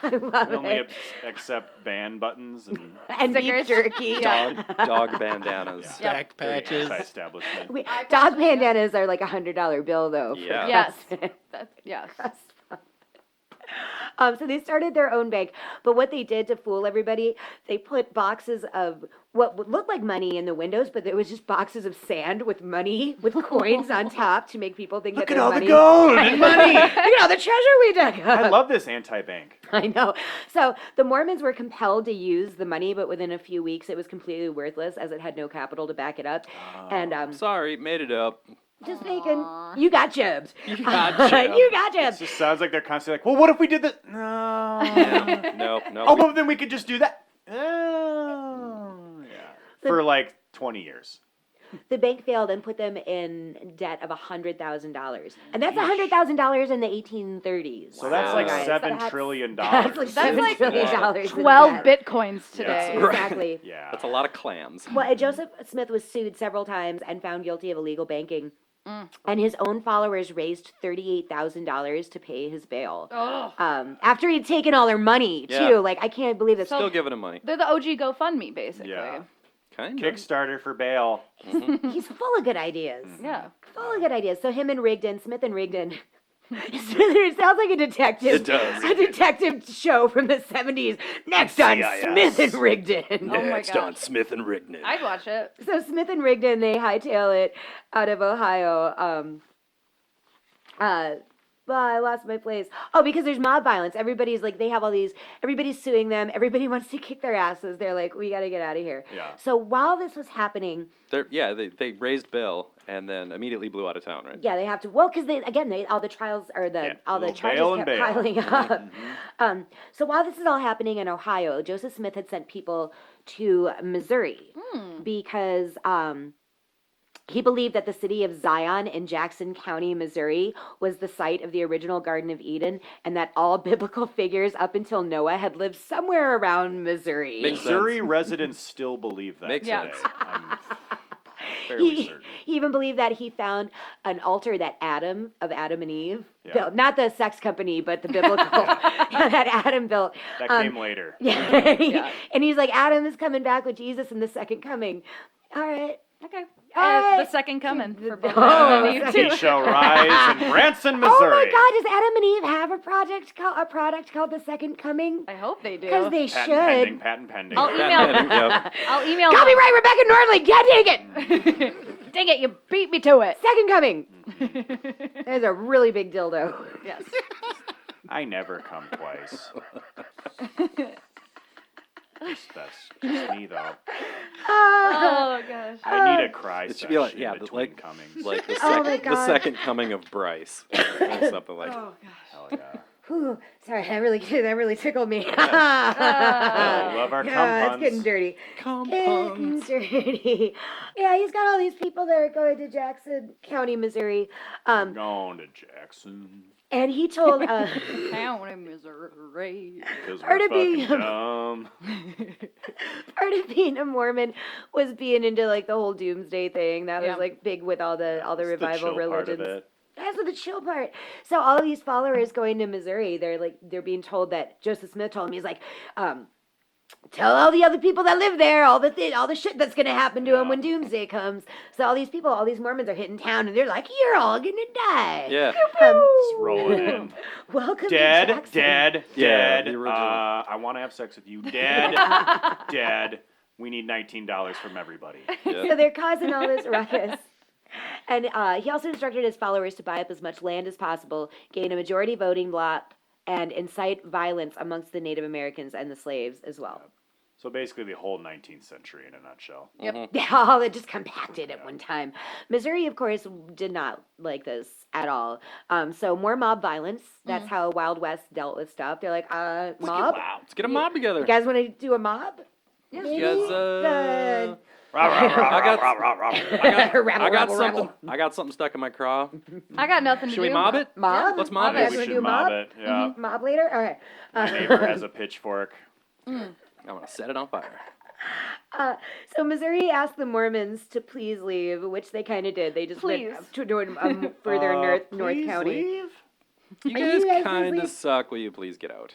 I love We only it. accept band buttons and And beef jerky. Dog bandanas. Stacked very patches. anti-establishment. Dog bandanas are like $100 bill though. for Yeah. Yes. crust. Yes. So they started their own bank, but what they did to fool everybody, they put boxes of what would look like money in the windows, but there was just boxes of sand with money, with coins on top to make people think Look that at all money. the gold and money. Look at all the treasure we dug up. I love this anti-bank. I know. So the Mormons were compelled to use the money, but within a few weeks it was completely worthless as it had no capital to back it up. And Sorry, made it up. just making, you got jibs. You got jibs. You got It jibs. just sounds like they're constantly like, well, what if we did this? No. Yeah. Nope. Oh, but then we could just do that. Yeah. For like 20 years. The bank failed and put them in debt of $100,000. And that's $100,000 in the 1830s. So that's like Guys, $7 trillion. That's like $7 like trillion in 12 debt. bitcoins today. Exactly. Yeah. That's a lot of clams. Well, Joseph Smith was sued several times and found guilty of illegal banking. And his own followers raised $38,000 to pay his bail. Oh. After he'd taken all their money, too. Yeah. Like, I can't believe this. Still giving him money. They're the OG GoFundMe, basically. Yeah. Kind of. Kickstarter for bail. He's full of good ideas. Yeah. Full of good ideas. So him and Rigdon, Smith and Rigdon. It sounds like a detective. It does. A detective show from the 70s. Next on CIS. Smith and Rigdon. Oh my Next on gosh. Smith and Rigdon. I'd watch it. So Smith and Rigdon, they hightail it out of Ohio. Well, I lost my place. Oh, because there's mob violence. Everybody's like, they have all these, everybody's suing them. Everybody wants to kick their asses. They're like, we got to get out of here. Yeah. So while this was happening, They raised bail and then immediately blew out of town, right? yeah, they have to, well, because all the trials, or Yeah, all the little charges bail and kept bail. piling up. So while this is all happening in Ohio, Joseph Smith had sent people to Missouri because he believed that the city of Zion in Jackson County, Missouri, was the site of the original Garden of Eden, and that all biblical figures up until Noah had lived somewhere around Missouri. Makes Missouri residents still believe that Makes today. sense. I'm fairly He certain. even believed that he found an altar that Adam and Eve Yeah. built. Not the sex company, but the biblical that Adam built. That came later. Yeah. And he's like, Adam is coming back with Jesus in the second coming. All right. Okay. All right. The second coming for both Oh, Adam and Eve, He too. shall rise in Branson, Missouri. Oh my God! Does Adam and Eve have a product called the Second Coming? I hope they do. Because they Patent should. pending, patent pending. I'll email. Yep. I'll email. Copyright Rebecca Nordley. Yeah, dang it! Dang it! You beat me to it. Second Coming. There's a really big dildo. Yes. I never come twice. That's just me, though. Oh gosh. I need a cry It should session be like, between like comings. like the Oh my second, God. the second coming of Bryce, or something like. Oh gosh. Hell yeah. Whew, sorry, that really tickled me. Oh, love our Yeah, it's cum getting puns. dirty. Come Getting dirty. Yeah, he's got all these people that are going to Jackson County, Missouri. Going to Jackson. And he told County, Missouri. Because Part we're of being- fucking dumb. part of being a Mormon was being into like the whole doomsday thing. That was Yeah. like big with all the It's the revival chill part of religions. it. That's the chill part. So all these followers going to Missouri, they're being told that Joseph Smith told him, he's like, tell all the other people that live there all the shit that's gonna happen to them when doomsday comes. So all these people, all these Mormons are hitting town, and they're like, you're all gonna die. Yeah. It's rolling in. Welcome to Dead, Jackson. dead, Yeah, dead. the original. I want to have sex with you. Dead, dead. We need $19 from everybody. So they're causing all this ruckus. And he also instructed his followers to buy up as much land as possible, gain a majority voting bloc, and incite violence amongst the Native Americans and the slaves as well. So basically the whole 19th century in a nutshell. All that just compacted at one time. Missouri, of course, did not like this at all. So more mob violence. That's how Wild West dealt with stuff. They're like, mob? Let's get a mob together. You guys want to do a mob? You guys, I got something. I got something stuck in my craw. I got nothing to Should do. we mob it? Mob? Let's mob You it. guys We want to should do a mob? mob it. Yeah. Mob later? All right. My neighbor has a pitchfork. I'm gonna set it on fire. So Missouri asked the Mormons to please leave, which they kind of did. They just Please. went to further north Please county. leave? You Are you guys guys kind leave? of suck. Will you please get out?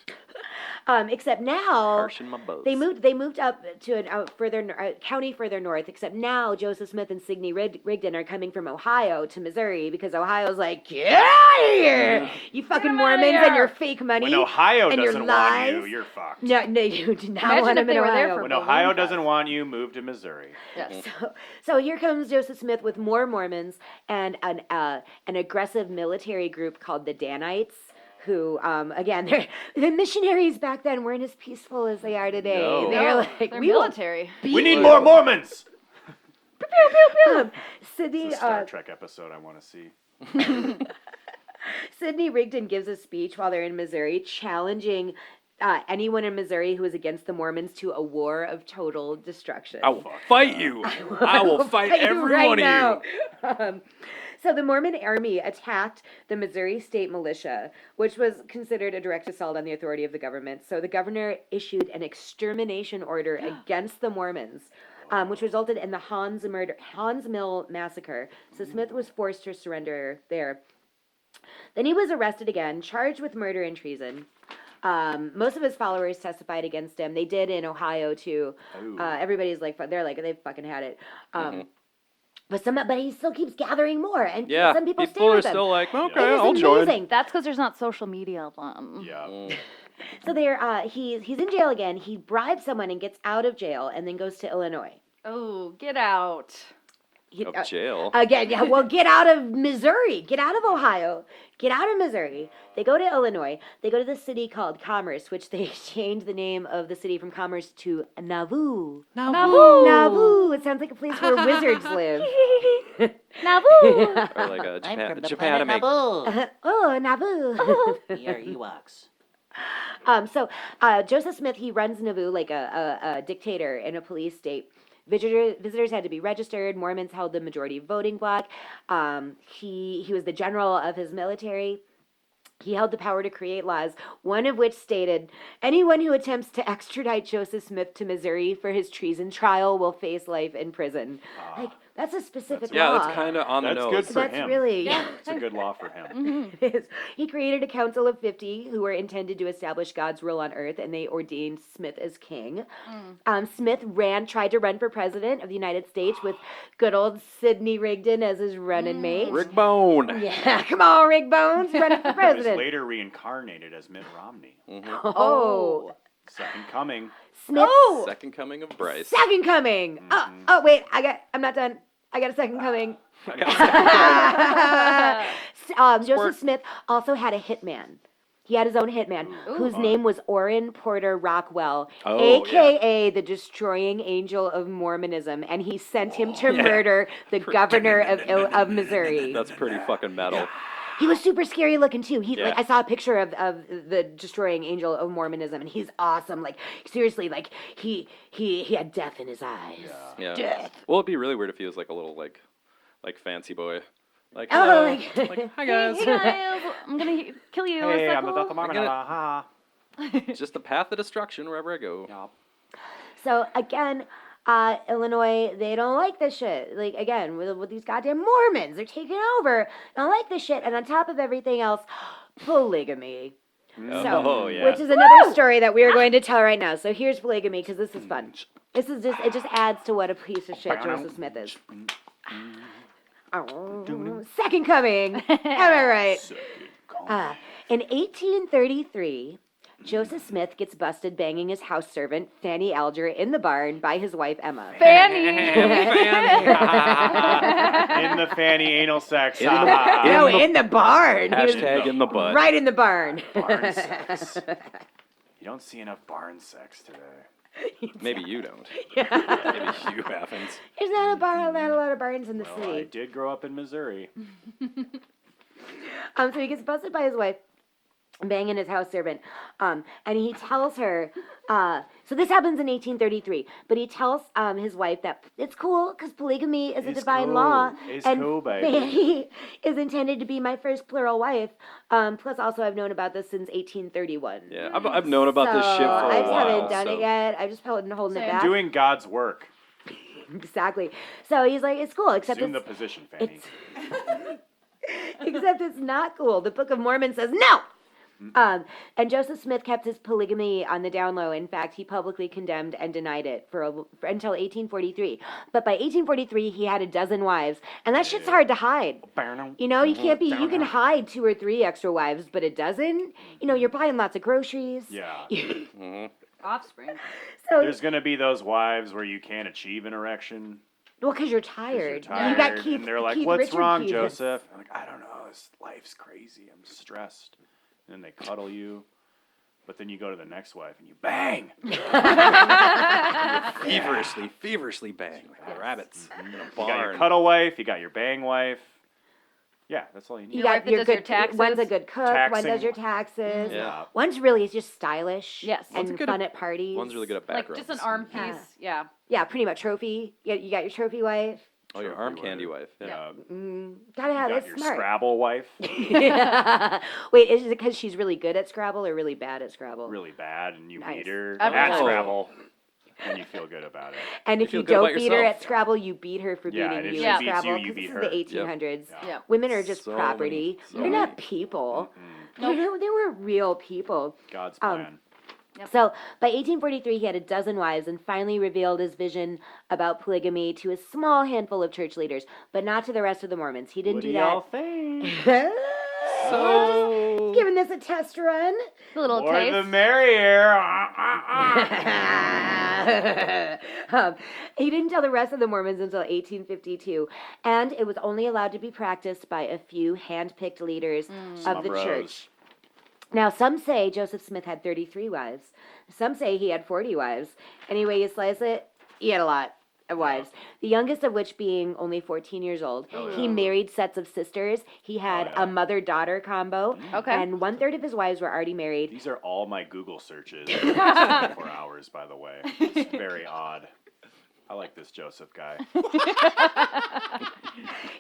Except now Harshing my boats. they moved up to a county further north. Except now Joseph Smith and Sidney Rigdon are coming from Ohio to Missouri because Ohio's like, get out of here, you fucking 'em outta Mormons and here." your fake money. When Ohio and your doesn't want you, lies. you're fucked. No, you do not Imagine want if them they in were there Ohio. for When balloon Ohio fest. doesn't want you, move to Missouri. Yes. So here comes Joseph Smith with more Mormons and an aggressive military group called the Danites, who, again, the missionaries back then weren't as peaceful as they are today. No. They're No, like, they're we will military. We need more Mormons! Sydney, It's a Star Trek episode I want to see. Sidney Rigdon gives a speech while they're in Missouri challenging anyone in Missouri who is against the Mormons to a war of total destruction. I will fight you. I will fight you every right one now. of you. So the Mormon army attacked the Missouri State Militia, which was considered a direct assault on the authority of the government. So the governor issued an extermination order against the Mormons. which resulted in the Hans Mill massacre. So Smith was forced to surrender there. Then he was arrested again, charged with murder and treason. Most of his followers testified against him. They did in Ohio too. Everybody's like, they fucking had it. But he still keeps gathering more, and some people stay with him. are still like, okay, It is I'll amazing. join. That's because there's not social media. Yeah. So he's in jail again. He bribes someone and gets out of jail, and then goes to Illinois. Oh, get out. Of jail. Again, yeah. Well, get out of Missouri. Get out of Ohio. Get out of Missouri. They go to Illinois. They go to the city called Commerce, which they changed the name of the city from Commerce to Nauvoo. Nauvoo. It sounds like a place where wizards live. Nauvoo. Or like a I'm from the Japan planet Naboo. Oh, Nauvoo. We are Ewoks. So Joseph Smith, he runs Nauvoo like a dictator in a police state. Visitors had to be registered. Mormons held the majority voting bloc. He was the general of his military. He held the power to create laws, one of which stated, anyone who attempts to extradite Joseph Smith to Missouri for his treason trial will face life in prison. Like, that's a specific law. Yeah, that's kind of on the That's nose. good for That's him. really... It's a good law for him. It is. He created a council of 50 who were intended to establish God's rule on earth, and they ordained Smith as king. Smith tried to run for president of the United States with good old Sidney Rigdon as his running mate. Rick Bone. Yeah, come on, Rick Bones, running for He was president. later reincarnated as Mitt Romney. Oh, Second coming. Smith. Second coming of Bryce. Second coming. Oh, wait, I'm not done. I got a second coming. Joseph Smith also had a hitman. He had his own hitman, whose name was Orrin Porter Rockwell, a.k.a. the Destroying Angel of Mormonism, and he sent him to murder the governor of Missouri. That's pretty fucking metal. He was super scary looking too. Yeah. I saw a picture of the Destroying Angel of Mormonism, and he's awesome. Like, seriously, like he had death in his eyes. Yeah. Death. Well, it'd be really weird if he was like a little like fancy boy. Like, Oh, hello. like- Like, hi guys. Hey guys, I'm gonna kill you. Is Hey, that I'm the cool? Dothamana. Just the path of destruction wherever I go. So again, Illinois, they don't like this shit. Like, again, with these goddamn Mormons, they're taking over. They don't like this shit. And on top of everything else, polygamy. Oh, yeah. Which is another story that we are going to tell right now. So here's polygamy, because this is fun. It just adds to what a piece of shit Joseph Smith is. Oh, second coming. Am I right? In 1833, Joseph Smith gets busted banging his house servant, Fanny Alger, in the barn by his wife, Emma. Fanny. In the fanny anal sex. No, in the barn. He was Hashtag in the butt. right in the barn. Barn sex. You don't see enough barn sex today. Maybe you don't. Maybe you haven't. There's not a lot of barns in the Well, I city. did grow up in Missouri. So he gets busted by his wife banging his house servant. And he tells her, so this happens in 1833, but he tells his wife that it's cool because polygamy is a It's divine cool. law. It's and cool, baby. Fanny is intended to be my first plural wife. Plus, also, I've known about this since 1831. Yeah, I've known about this shit for I a just while. haven't done so. it yet. I've just been holding it back. Doing God's work. Exactly. So he's like, it's cool, except Assume the it's, position, Fanny. except it's not cool. The Book of Mormon says no. And Joseph Smith kept his polygamy on the down low. In fact, he publicly condemned and denied it for until 1843. But by 1843, he had a dozen wives, and that shit's hard to hide. You know, you can't be. You can hide 2 or 3 extra wives, but a dozen. You know, you're buying lots of groceries. Yeah. Offspring. So, There's going to be those wives where you can't achieve an erection. well, because you're 'cause tired. You're tired. You got Keith. And they're like, Keith what's Richards wrong, Keith. Joseph? I'm like, I don't know. This life's crazy. I'm stressed. And then they cuddle you. But then you go to the next wife and you bang. Feverishly bang like the rabbits in a You got your barn. cuddle wife. You got your bang wife. Yeah, that's all you need. You Your got wife that your does your good. taxes. One's a good cook. One Taxing. does your taxes. Yeah. One's really just stylish. Yes. And One's good fun at parties. One's really good at Like backgrounds. just an arm piece. Yeah. Yeah, pretty much trophy. You got your trophy wife. Oh, your arm candy wife. Yeah. Gotta have You got it your smart. Scrabble wife. Wait, is it because she's really good at Scrabble or really bad at Scrabble? Really bad, and you Nice. beat her Every at time. Scrabble. and you feel good about it. And if feel you good about don't beat her yourself. at Scrabble, you beat her for Yeah, and beating if you she at beats Scrabble. you, you 'cause beat this her. is the 1800s. Yeah. Women are just So property. many- so They're not many. people. They were real people. God's plan. So by 1843, he had a dozen wives and finally revealed his vision about polygamy to a small handful of church leaders, but not to the rest of the Mormons. He didn't What do do y'all that. think? So Giving this a test run. A little More taste. the merrier. He didn't tell the rest of the Mormons until 1852, and it was only allowed to be practiced by a few hand-picked leaders of the Bros. church. Now, some say Joseph Smith had 33 wives. Some say he had 40 wives. Any way you slice it, he had a lot of wives. The youngest of which being only 14 years old. He married sets of sisters. He had a mother-daughter combo. Okay. And 1/3 of his wives were already married. These are all my Google searches in the last 24 hours, by the way. It's very odd. I like this Joseph guy.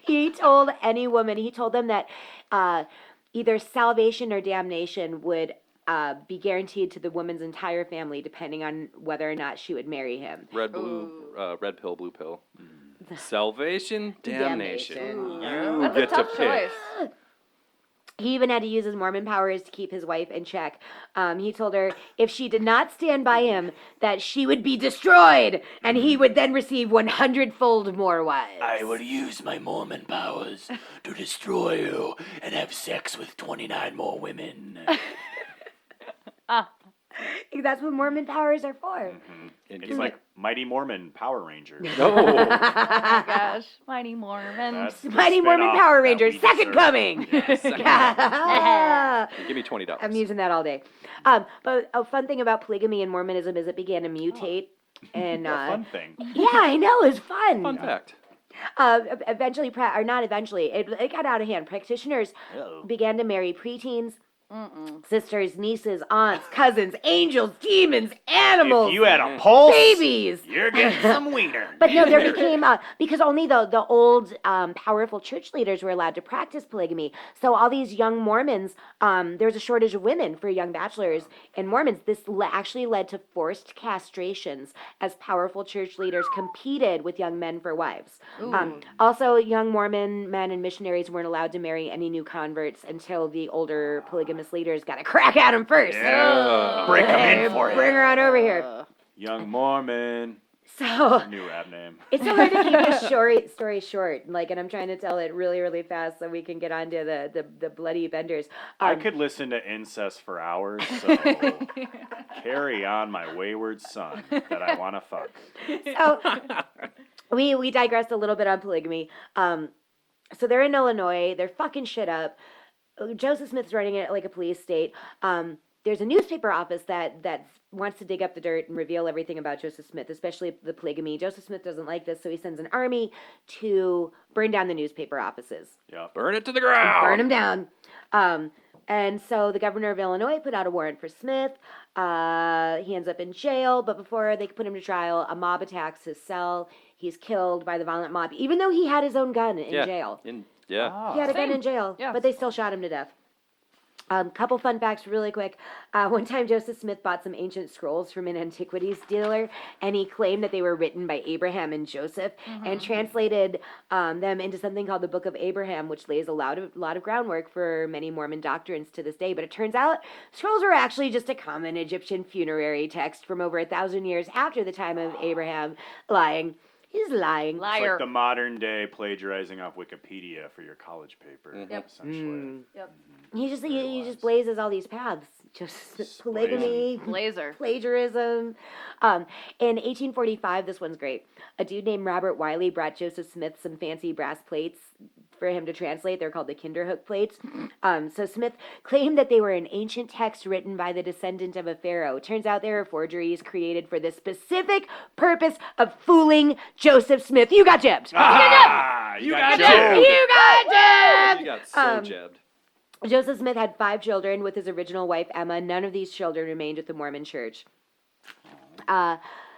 He told any woman, he told them that either salvation or damnation would be guaranteed to the woman's entire family, depending on whether or not she would marry him. red pill, blue pill. Salvation, damnation. Damnation. You That's a get to tough pick. choice. He even had to use his Mormon powers to keep his wife in check. He told her if she did not stand by him, that she would be destroyed, and he would then receive 100-fold more wives. I will use my Mormon powers to destroy you and have sex with 29 more women. That's what Mormon powers are for. It's like Mighty Mormon Power Rangers. Oh, Oh my gosh. Mighty Mormons. That's the Mighty Mormon spin-off Power that Rangers, we second deserve. coming. give me $20. I'm using that all day. But a fun thing about polygamy in Mormonism is it began to mutate. And Fun thing. yeah, I know, it's fun. Fun fact. Eventually, or not eventually, it got out of hand. Practitioners began to marry preteens, sisters, nieces, aunts, cousins, angels, demons, animals, If you had a pulse, babies. you're getting some wiener. But no, there became because only the old powerful church leaders were allowed to practice polygamy. So all these young Mormons, there was a shortage of women for young bachelors and Mormons. This actually led to forced castrations as powerful church leaders competed with young men for wives. Also, young Mormon men and missionaries weren't allowed to marry any new converts until the older polygamous leaders got a crack at them first. Yeah. Break them Hey, in for you. bring her on over here. Young Mormon. So New rap name. it's so hard to keep this story short, and I'm trying to tell it really, really fast so we can get on to the bloody benders. I could listen to incest for hours, so carry on, my wayward son that I want to fuck. So we digressed a little bit on polygamy. So they're in Illinois. They're fucking shit up. Joseph Smith's running it like a police state. There's a newspaper office that wants to dig up the dirt and reveal everything about Joseph Smith, especially the polygamy. Joseph Smith doesn't like this, so he sends an army to burn down the newspaper offices. Yeah. Burn it to the ground. Burn them down. And so the governor of Illinois put out a warrant for Smith. He ends up in jail, but before they could put him to trial, a mob attacks his cell. He's killed by the violent mob, even though he had his own gun in jail. He had a gun in jail, Yeah. but they still shot him to death. Couple fun facts really quick. One time Joseph Smith bought some ancient scrolls from an antiquities dealer, and he claimed that they were written by Abraham and Joseph, and translated them into something called the Book of Abraham, which lays a lot of groundwork for many Mormon doctrines to this day. But it turns out scrolls were actually just a common Egyptian funerary text from over 1,000 years after the time of Abraham. Lying. He's lying. It's Liar. like the modern day plagiarizing off Wikipedia for your college paper, essentially. He just blazes all these paths. Just polygamy, Blazer. plagiarism. In 1845, this one's great. A dude named Robert Wiley brought Joseph Smith some fancy brass plates for him to translate. They're called the Kinderhook plates. So Smith claimed that they were an ancient text written by the descendant of a pharaoh. Turns out they were forgeries created for the specific purpose of fooling Joseph Smith. You got gypped. You got jabbed. You got gypped. You got so jabbed. Joseph Smith had 5 children with his original wife, Emma. None of these children remained with the Mormon Church.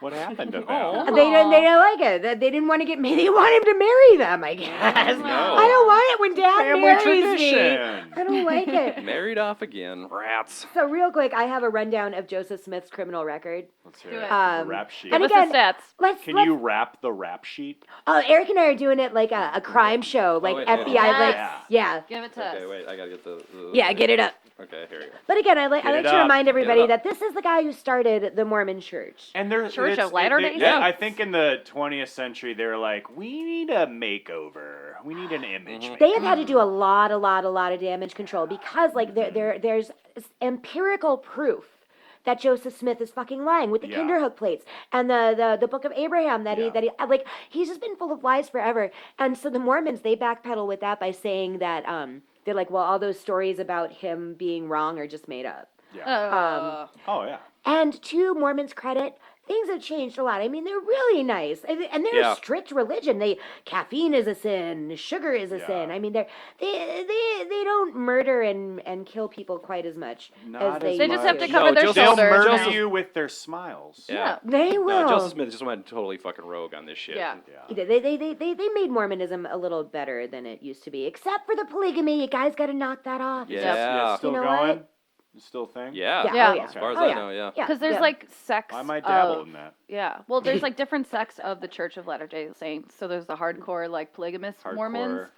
What happened to them? They don't like it. They didn't want to get married. They want him to marry them, I guess. No. I don't want it when Dad Family marries tradition. me. I don't like it. Married off again. Rats. So real quick, I have a rundown of Joseph Smith's criminal record. Let's hear Do it. it. The rap sheet. and Give again, us the stats. let's Can you rap the rap sheet? Eric and I are doing it like a crime show, like wait, FBI, yeah. like Yeah. yeah, Give it to us. Okay, wait. I gotta get the yeah, get it up. Okay, here you go. But again, I like Get it to up. remind Get it everybody up. that this is the guy who started the Mormon Church. And there's Church of Latter-day yeah, Saints. I think in the 20th century they were like, we need a makeover. We need an image. makeover. They have had to do a lot of damage control because like there's empirical proof that Joseph Smith is fucking lying with the Yeah. Kinderhook plates and the Book of Abraham that Yeah. he like he's just been full of lies forever. And so the Mormons, they backpedal with that by saying that they're like, well, all those stories about him being wrong are just made up. Yeah. Oh yeah. And to Mormons' credit, things have changed a lot. I mean, they're really nice, and they're Yeah. a strict religion. Caffeine is a sin, sugar is a Yeah. sin. I mean, they don't murder and kill people quite as much Not as as they. They just have to used cover their Joseph- They'll shoulders. murder now. you with their smiles. Yeah. They will. No, Joseph Smith just went totally fucking rogue on this shit. Yeah. Yeah. They made Mormonism a little better than it used to be, except for the polygamy. You guys got to knock that off. Yeah. Yeah, it's still You know going? what? It's still a thing? Yeah. Yeah. Oh, yeah. As far as Oh, I yeah. know, yeah. Yeah, Because there's yeah. like sects. I might dabble of- in that. Yeah. Well, there's like different sects of the Church of Latter-day Saints. So there's the hardcore like polygamous Mormons. Hardcore.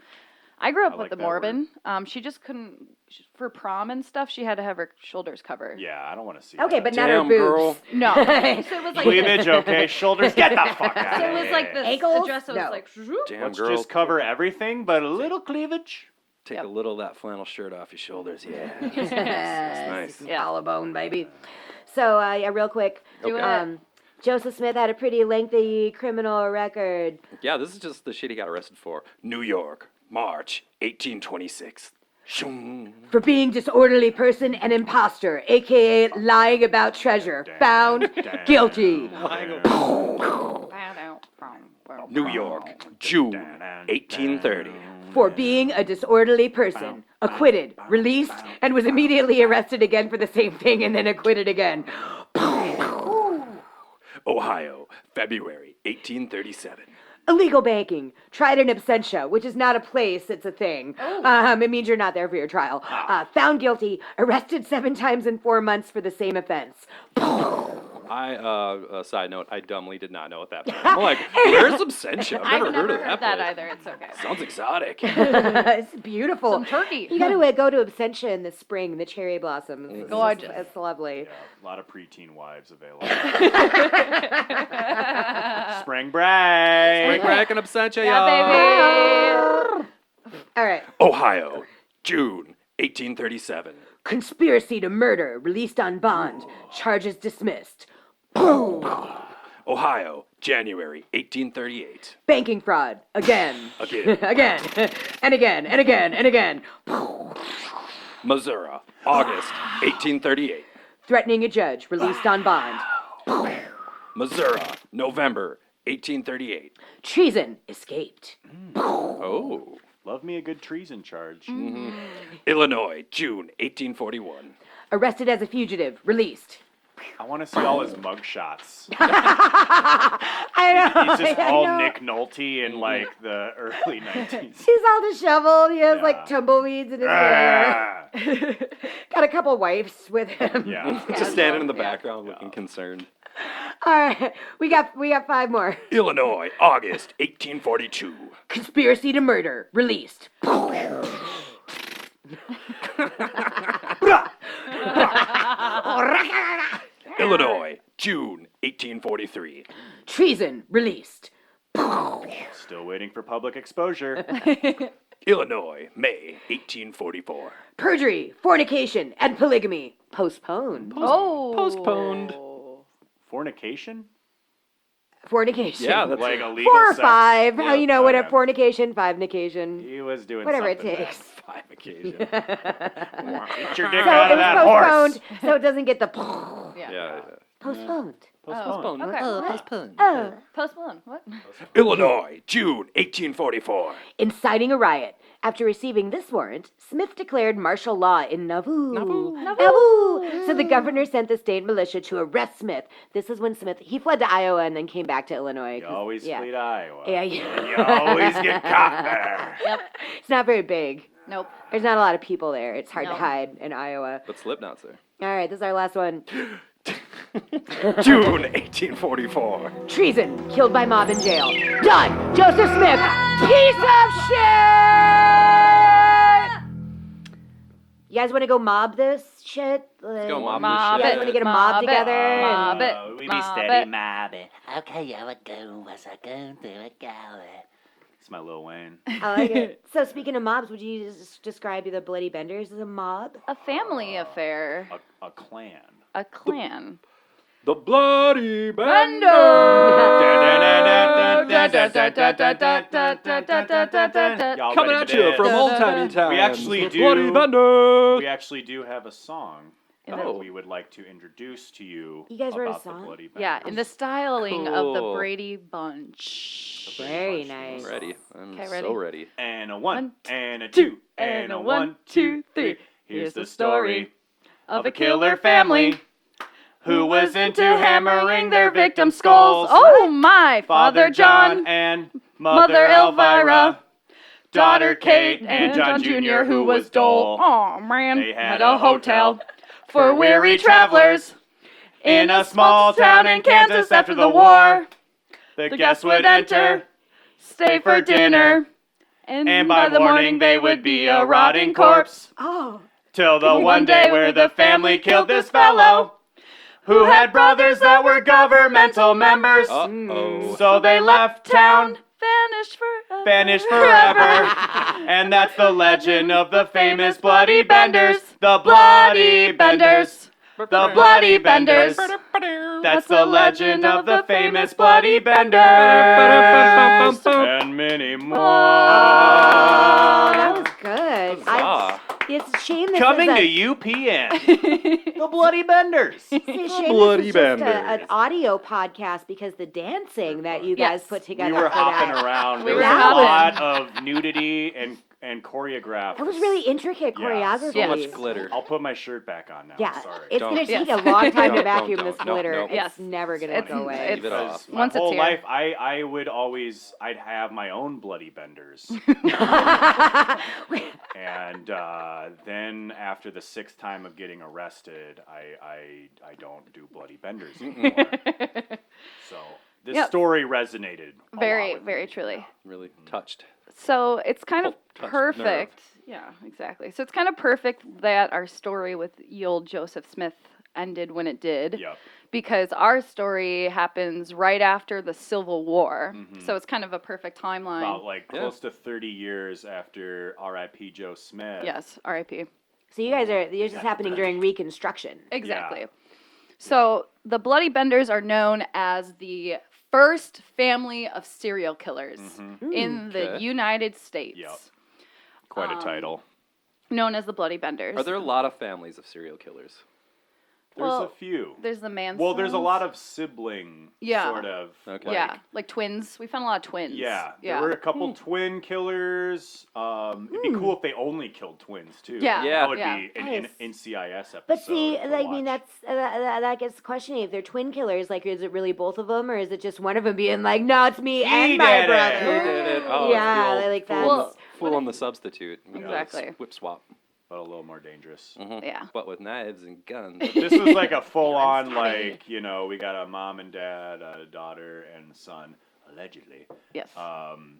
I grew up I with like the that word. Mormon. She just couldn't for prom and stuff. She had to have her shoulders covered. Yeah, I don't want to see Okay, that. but not her Damn, boobs. girl. No. So it was like Cleavage, okay. Shoulders, get the fuck out So it was like this Ankles? dress that No. was like zoop. Damn, Let's girl. just cover everything, but a little cleavage. Take Yep. a little of that flannel shirt off your shoulders. Yeah. That's nice. Yeah. Collarbone, baby. So, yeah, real quick. Do it. Joseph Smith had a pretty lengthy criminal record. Yeah, this is just the shit he got arrested for. New York, March 1826. Shoom. For being disorderly person and imposter, aka lying about treasure. Found guilty. New York, June 1830. For being a disorderly person. Acquitted, released, and was immediately arrested again for the same thing and then acquitted again. Ohio, February 1837. Illegal banking. Tried in absentia, which is not a place, it's a thing. It means you're not there for your trial. Found guilty, arrested 7 times in 4 months for the same offense. Side note, I dumbly did not know what that meant. I'm like, where's absentia? I've I've never heard of that place. either. It's okay. Sounds exotic. It's beautiful. Some turkey. You gotta go to Absentia in the spring, the cherry blossoms. It's Gorgeous. It's lovely. Yeah, a lot of preteen wives available. Spring break. Spring break and absentia, Yeah, y'all. baby. All right. Ohio, June 1837. Conspiracy to murder, released on bond. Charges dismissed. Ohio, January 1838. Banking fraud. Again. Again. Again. And again. And again. And again. Missouri, August 1838. Threatening a judge, released on bond. Missouri, November 1838. Treason, escaped. Oh. Love me a good treason charge. Illinois, June 1841. Arrested as a fugitive, released. I want to see all his mug shots. I know. He's just I all know. Nick Nolte in like the early 19s. He's all disheveled. He has Yeah. like tumbleweeds in his hair. Got a couple wives with him. Yeah. Just standing in the background looking concerned. All right, we got 5 more. Illinois, August 1842. Conspiracy to murder, released. Illinois, June 1843. Treason, released. Still waiting for public exposure. Illinois, May 1844. Perjury, fornication, and polygamy, postponed. Oh. Postponed. Fornication? Fornication. Yeah, that's Like illegal 4 or sex? 5. Yeah. You know, whatever. Okay. Fornication, 5nication. He was doing Whatever it something takes. 5 occasions. bad. Get your dick So out it of that was horse. postponed, so it doesn't get the Yeah. postponed. Postponed. Okay. Oh. Postpone. What? Illinois, June 1844. Inciting a riot After receiving this warrant, Smith declared martial law in Nauvoo. So the governor sent the state militia to arrest Smith. This is when he fled to Iowa and then came back to Illinois. You always flee to Iowa. Yeah, And you always get caught there. Yep. It's not very big. Nope. There's not a lot of people there. It's hard to Nope. hide in Iowa. But Slipknot's there. All right, this is our last one. June 1844. Treason. Killed by mob in jail. Done. Joseph Smith. Piece of shit! You guys want to go mob this shit? Let's go mob Mob this You shit. guys want to get a mob together? Mob it. We be Mob steady it. mobbing. Okay, I would go, what's I going through it, going. It's my Lil Wayne. I like it. So speaking of mobs, would you just describe the Bloody Benders as a mob? A family affair. A clan. A clan. The Bloody Bender. Y'all Coming ready at for you this? from old timey times. We actually the do. Bloody Bender. We actually do have a song that Oh. we would like to introduce to you. You guys wrote a about the song? Bloody Yeah, in the styling of the Cool. Brady Bunch. Very nice. I'm ready. I'm Okay, so ready? ready. And a One, one, and a two, and a 1, 2, 3. Here's the story of a killer family who was into hammering their victims' skulls. Oh my! Father John and Mother Elvira, daughter Kate and John Jr., who was Dole. Oh man! They had a a hotel hotel for weary travelers in a small town in Kansas after the war. The guests would enter, stay for dinner, and by the morning they would be a rotting corpse. Oh. Till the one day where the family killed this fellow, who had brothers that were governmental members. Uh-oh. So they left town, vanished forever. forever. And that's the legend of the famous Bloody Benders. The Bloody Benders. The Bloody Benders. That's the legend of the famous Bloody Benders. And many more. Oh, that was good. Huzzah. It's a shame this Coming is to UPN. The Bloody Benders. It's a shame Bloody this is just Benders. an audio podcast because the dancing that you guys Yes. put together We were for hopping that. around. We There were was a hopping. lot of nudity and choreographed. That was really intricate Yeah, choreography. So Yes. much glitter. I'll put my shirt back on now. Yeah, Sorry. it's Don't. going to take Yes. a long time to Don't, vacuum don't, this don't. glitter. Nope, It's Yes. never going to It's- go away. Leave it off. My Once it's whole here. life, I would always, I'd have my own Bloody Benders. And then after the 6th time of getting arrested, I don't do Bloody Benders anymore. So this Yep. story resonated a lot Very, with very me. truly. Really touched. So it's kind of Touched perfect. Yeah, exactly. So it's kind of perfect that our story with ye old Joseph Smith ended when it did. Yep. Because our story happens right after the Civil War. Mhm. So it's kind of a perfect timeline. About like Yeah. close to 30 years after R.I.P. Joe Smith. Yes, RIP. So you guys are, this is happening during Reconstruction. Exactly. So the Bloody Benders are known as the first family of serial killers Mhm. in the Okay. United States. Yep. Quite a title. Known as the Bloody Benders. Are there a lot of families of serial killers? There's Well, a few. There's the Mansons. Well, there's a lot of sibling Yeah. sort of. Okay. Yeah, like twins. We found a lot of twins. Yeah, Yeah. there were a couple twin killers. It'd be cool if they only killed twins too. Yeah, Yeah. that would yeah. be an Nice. NCIS episode. But see, to I mean, watch. that gets questioning. If they're twin killers, like, is it really both of them, or is it just one of them being like, no, it's me and He my did it. brother? He did it. Oh, Yeah, it's the old like fool, that. Well, fool on the substitute. Exactly. Whip swap. but a little more dangerous. Mhm. Yeah. But with knives and guns. This was like a full-on, like, you know, we got a mom and dad, a daughter and son, allegedly. Yes.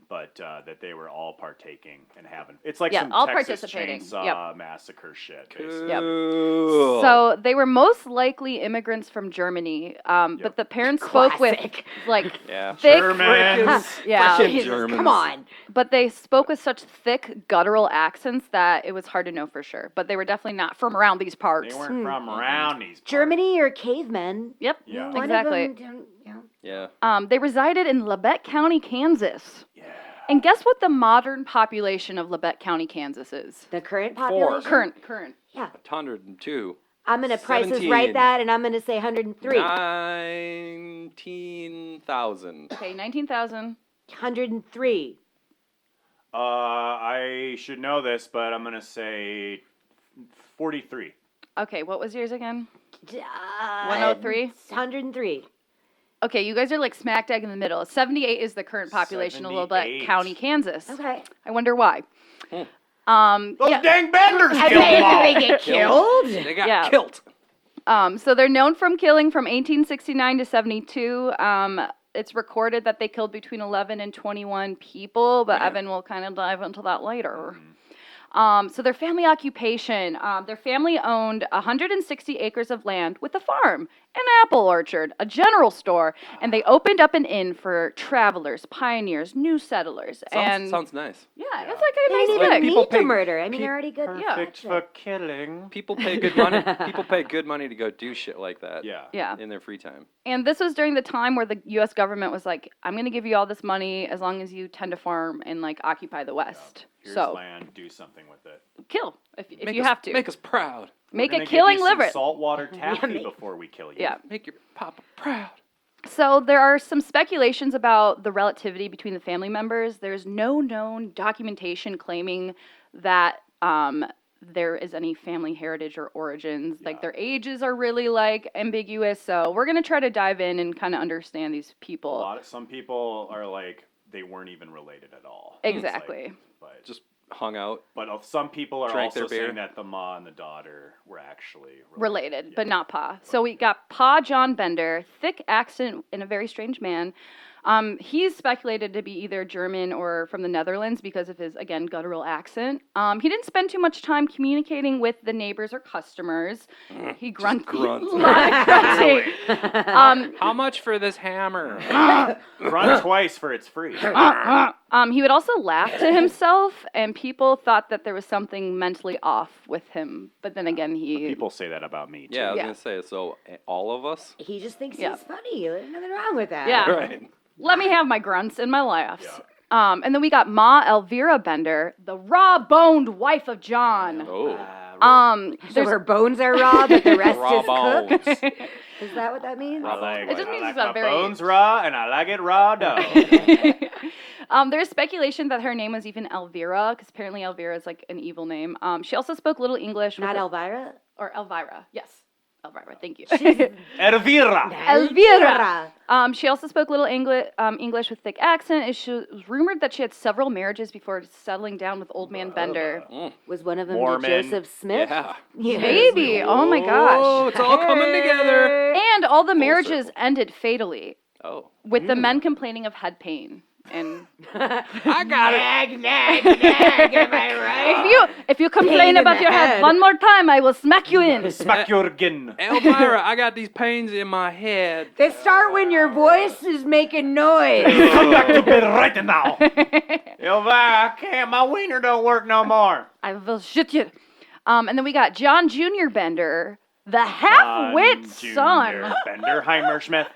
But that they were all partaking and having. It's like Yeah, some all Texas participating. Chainsaw Massacre shit, basically. Cool. So they were most likely immigrants from Germany, but the parents spoke with Classic. like Yeah. thick, Germans. yeah, Frickin' Jesus, Germans. come on. but they spoke with such thick guttural accents that it was hard to know for sure. But they were definitely not from around these parts. They weren't from around these parts. Germany or cavemen? Yep, Yeah. One of exactly. them don't- yeah. Yeah. They resided in Labette County, Kansas. Yeah. And guess what the modern population of Labette County, Kansas is? The current population? Current. Yeah. 102. I'm going to prices 17. right that, and I'm going to say 103. 19,000. Okay, 19,000. 103. I should know this, but I'm gonna say 43. Okay, what was yours again? 103? 103. Okay, you guys are like smack dab in the middle. 78 is the current population of Lillooet 78. County, Kansas. Okay. I wonder why. Those Yeah. dang benders Did killed them all. they get killed? They got Yeah. killed. So they're known from killing from 1869 to 72. It's recorded that they killed between 11 and 21 people, but Evan will kind of dive into that later. So their family occupation, their family owned 160 acres of land with a farm, an apple orchard, a general store, and they opened up an inn for travelers, pioneers, new settlers. Sounds nice. Yeah, it's like a They nice didn't even thing. need to murder. I mean, they're already good. Perfect for killing. People pay good money. People pay good money to go do shit like that. Yeah. In their free time. And this was during the time where the U.S. government was like, I'm going to give you all this money as long as you tend to farm and like occupy the West. Here's So land, do something with it. kill if Make you us- have to. Make us proud. Make We're a gonna killing give you some liver. saltwater taffy before we kill you. Yeah. Make your papa proud. So there are some speculations about the relativity between the family members. There's no known documentation claiming that there is any family heritage or origins. Like their ages are really like ambiguous. So we're gonna try to dive in and kind of understand these people. Some people are like they weren't even related at all. Exactly. But Just hung out. But some people are Drank also their beer. saying that the ma and the daughter were actually Related, but not Pa. So we got Pa John Bender, thick accent and a very strange man. He's speculated to be either German or from the Netherlands because of his, again, guttural accent. He didn't spend too much time communicating with the neighbors or customers. He grunted. grunts. A lot of grunting. How much for this hammer? Run twice for it's free. He would also laugh to himself, and people thought that there was something mentally off with him. But then again, People say that about me too. Yeah, I was Yeah. gonna say. So all of us. He just thinks Yeah. he's funny. There's nothing wrong with that. Yeah. Right. Let me have my grunts and my laughs. And then we got Ma Elvira Bender, the raw-boned wife of John. Oh. So her bones are raw, but the rest Raw is bones. cooked? Is that what that means? I It just means like it's not my very- bones raw and I like it raw dog. There's speculation that her name was even Elvira, because apparently Elvira is like an evil name. She also spoke little English. Not with Elvira? Or Elvira, yes. Elvira, thank you. Elvira. Elvira. She also spoke little English with thick accent. It was rumored that she had several marriages before settling down with old man Bender. Was one of them Mormon. Joseph Smith? Yeah. Maybe. Oh my Oh, gosh. it's all coming together. And all the marriages ended fatally, Oh. with the men complaining of head pain. And I got it. Nag, am I right? if you complain in about the your head head. one more time, I will smack you in. Smack your gin. Elvira, I got these pains in my head. They start when your voice is making noise. Come back to bed right now. Elvira, I can't. My wiener don't work no more. I will shoot you. And then we got John Jr. Bender, the half-wit son. Bender Heimerschmidt.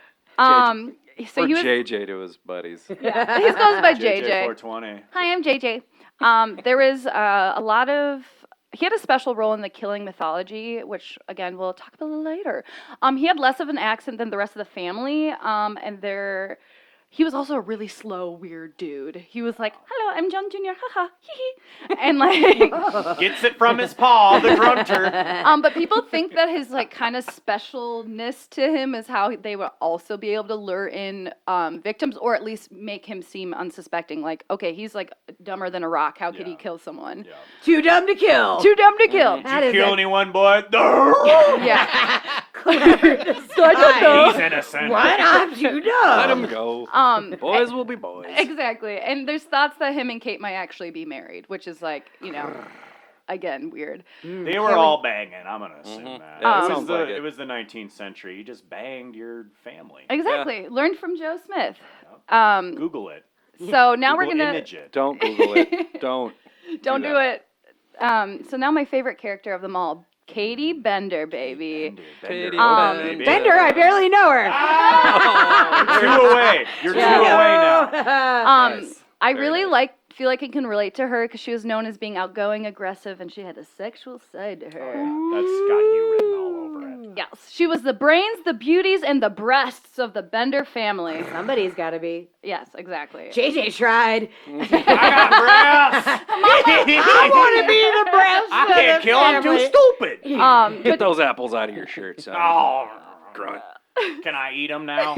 So Or he was, JJ to his buddies. he goes by JJ. 420. Hi, I'm JJ. There was a lot of. He had a special role in the killing mythology, which again we'll talk about later. He had less of an accent than the rest of the family, he was also a really slow, weird dude. He was like, "Hello, I'm John Jr. Haha, hee hee," and like Gets it from his paw, the grunter. But people think that his like kind of specialness to him is how they would also be able to lure in victims, or at least make him seem unsuspecting. Like, okay, he's like dumber than a rock. How could he kill someone? Yeah. Too dumb to kill. Too dumb to kill. That Did is you kill a anyone, boy? Yeah. He's innocent. What? I'm too dumb. Let him go. Boys will be boys. Exactly. And there's thoughts that him and Kate might actually be married, which is like, you know, again, weird. They were all banging. I'm gonna assume that. Yeah, it it, was sounds the, like it it. was the 19th century. You just banged your family. Exactly. Learned from Joe Smith. Google it. So now we're Google gonna image it. Don't Google it. Don't. don't do that. it. So now my favorite character of them all, Katie Bender, baby. Katie Bender. Bender, I barely know her. You're 2 away. You're 2 away now. Nice. I Very really nice. feel like I can relate to her because she was known as being outgoing, aggressive, and she had a sexual side to her. That's got you written all over it. Yes, she was the brains, the beauties, and the breasts of the Bender family. Somebody's got to be. Yes, exactly. JJ tried. I got breasts. I want to be the breast. I can't kill. I'm too stupid. Get those apples out of your shirt, son. Oh, Grunt. can I eat them now?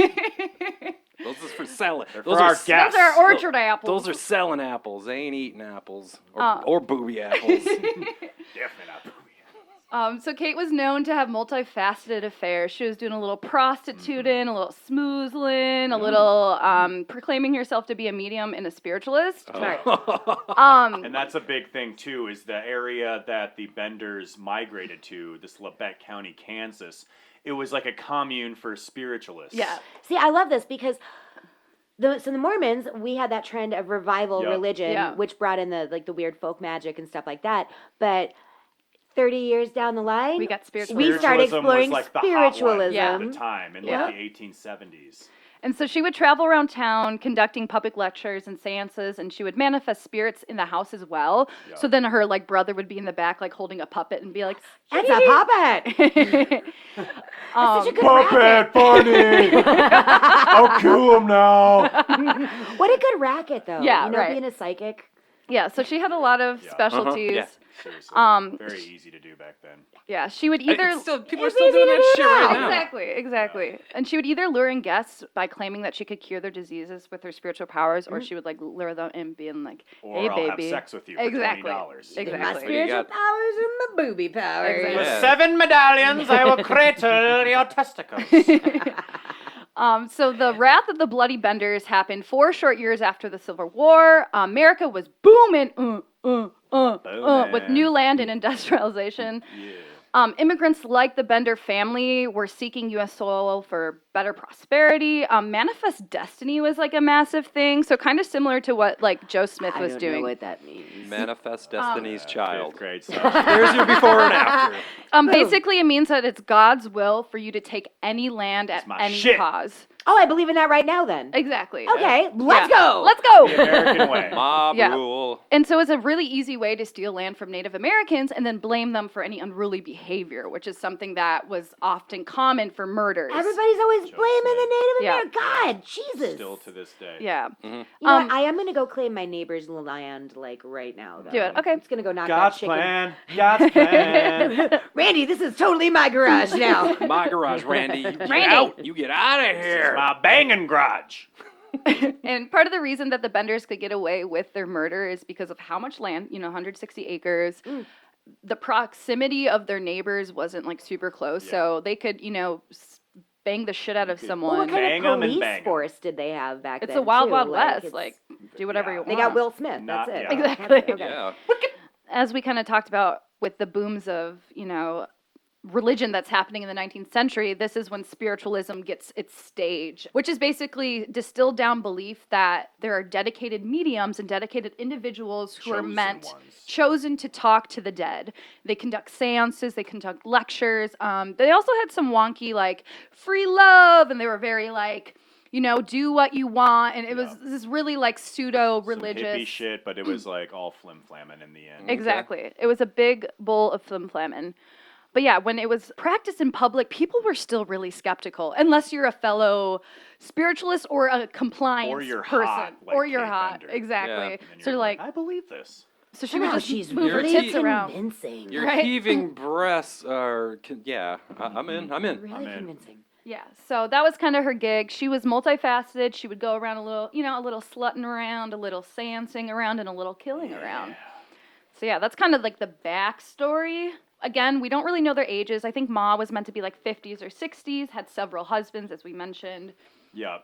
Those are for selling. They're Those for are our guests. Those are orchard apples. Those are selling apples. They ain't eating apples or booby apples. Definitely not booby. So Kate was known to have multifaceted affairs. She was doing a little prostituting, a little smoozling, a little proclaiming herself to be a medium and a spiritualist. And that's a big thing too, is the area that the Benders migrated to, this Labette County, Kansas. It was like a commune for spiritualists. Yeah. See, I love this because the Mormons, we had that trend of revival Yep. religion, Yeah. which brought in the weird folk magic and stuff like that. But 30 years down the line, We got spiritualism. we started Spiritualism exploring was like the hot one spiritualism. Yeah. at the time in Yeah. like the 1870s. And so she would travel around town conducting public lectures and seances, and she would manifest spirits in the house as well. Yeah. So then her brother would be in the back holding a puppet and be like, That's a puppet. um, Such a good racket. funny. I'll kill him now. What a good racket, though. Yeah, you know, right. being a psychic. yeah, so she had a lot of Yeah. specialties. Yeah. Seriously. Very easy to do back then. Yeah, she would either People are still doing that shit right now. Exactly. And she would either lure in guests by claiming that she could cure their diseases with her spiritual powers, or she would lure them in being like, Or "Hey, I'll baby." have sex with you for Exactly. $20. My Exactly. spiritual got? powers and my booby powers. Exactly. With Yeah. 7 medallions, I will cradle your testicles. So the wrath of the Bloody Benders happened 4 short years after the Civil War. America was booming, with new land and industrialization. Yeah. Immigrants like the Bender family were seeking U.S. soil for better prosperity. Manifest destiny was like a massive thing, so kind of similar to what like Joe Smith I was don't doing. know what that means. Manifest Destiny's Child. 5th grade stuff. There's your before and after. Basically, it means that it's God's will for you to take any land at my any shit. cause. Oh, I believe in that right now then. Exactly. Okay, let's Yeah. go. Let's go. The American way. Mob Yeah. rule. And so it's a really easy way to steal land from Native Americans and then blame them for any unruly behavior, which is something that was often common for murders. Everybody's always blaming the Native Yeah. Americans. God, Jesus. Still to this day. Yeah. You know what? I am gonna go claim my neighbor's land right now. Though. Do it. Okay. I'm just gonna go knock God's that chicken. plan. God's plan. Randy, this is totally my garage now. My garage, Randy. You get Randy. out. You get out of This is here. my banging garage. And part of the reason that the Benders could get away with their murder is because of how much land, 160 acres. The proximity of their neighbors wasn't like super close, so they could, bang the shit out of Well, someone. what kind Bang of 'em and police bang 'em. force did they have back It's then? a wild, too? wild west. it's- Like, do whatever Yeah. you want. they got Will Smith. Not- That's it. yeah. Exactly. Okay. Yeah. As we kind of talked about with the booms of, religion that's happening in the 19th century, this is when spiritualism gets its stage, which is basically distilled down belief that there are dedicated mediums and dedicated individuals who are chosen to talk to the dead. They conduct seances, they conduct lectures. They also had some wonky, like, free love, and they were very, like, do what you want. And it was this really, like, pseudo-religious. Some hippie shit, but it was like all flim-flamming in the end. Exactly. It was a big bowl of flim-flamming. But yeah, when it was practiced in public, people were still really skeptical, unless you're a fellow spiritualist or a compliance Or you're person. hot, like or you're Kate hot. Bender. Exactly. Yeah. And then So you're like, I believe this. so she would Wow, just she's move her really tits around. convincing. Your Right. heaving breasts are. I'm in. Really I'm in. convincing. Yeah, so that was kind of her gig. She was multifaceted. She would go around a little, a little slutting around, a little seancing around, and a little killing around. So yeah, that's kind of like the backstory. Again, we don't really know their ages. I think Ma was meant to be like 50s or 60s, had several husbands, as we mentioned. Yeah.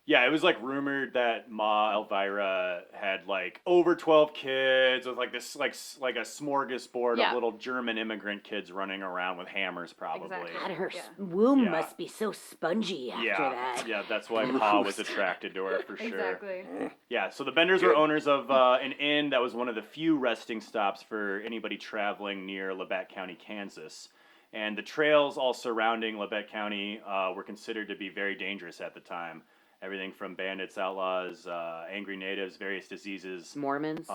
Yeah, it was like rumored that Ma Elvira had like over 12 kids with like this like a smorgasbord Yeah. of little German immigrant kids running around with hammers probably. Exactly. God, her Yeah. womb Yeah. must be so spongy after that. Yeah, that's why Pa was attracted to her for sure. Exactly. Yeah, so the Benders were owners of an inn that was one of the few resting stops for anybody traveling near Labette County, Kansas. And the trails all surrounding Labette County were considered to be very dangerous at the time. Everything from bandits, outlaws, angry natives, various diseases. Mormons.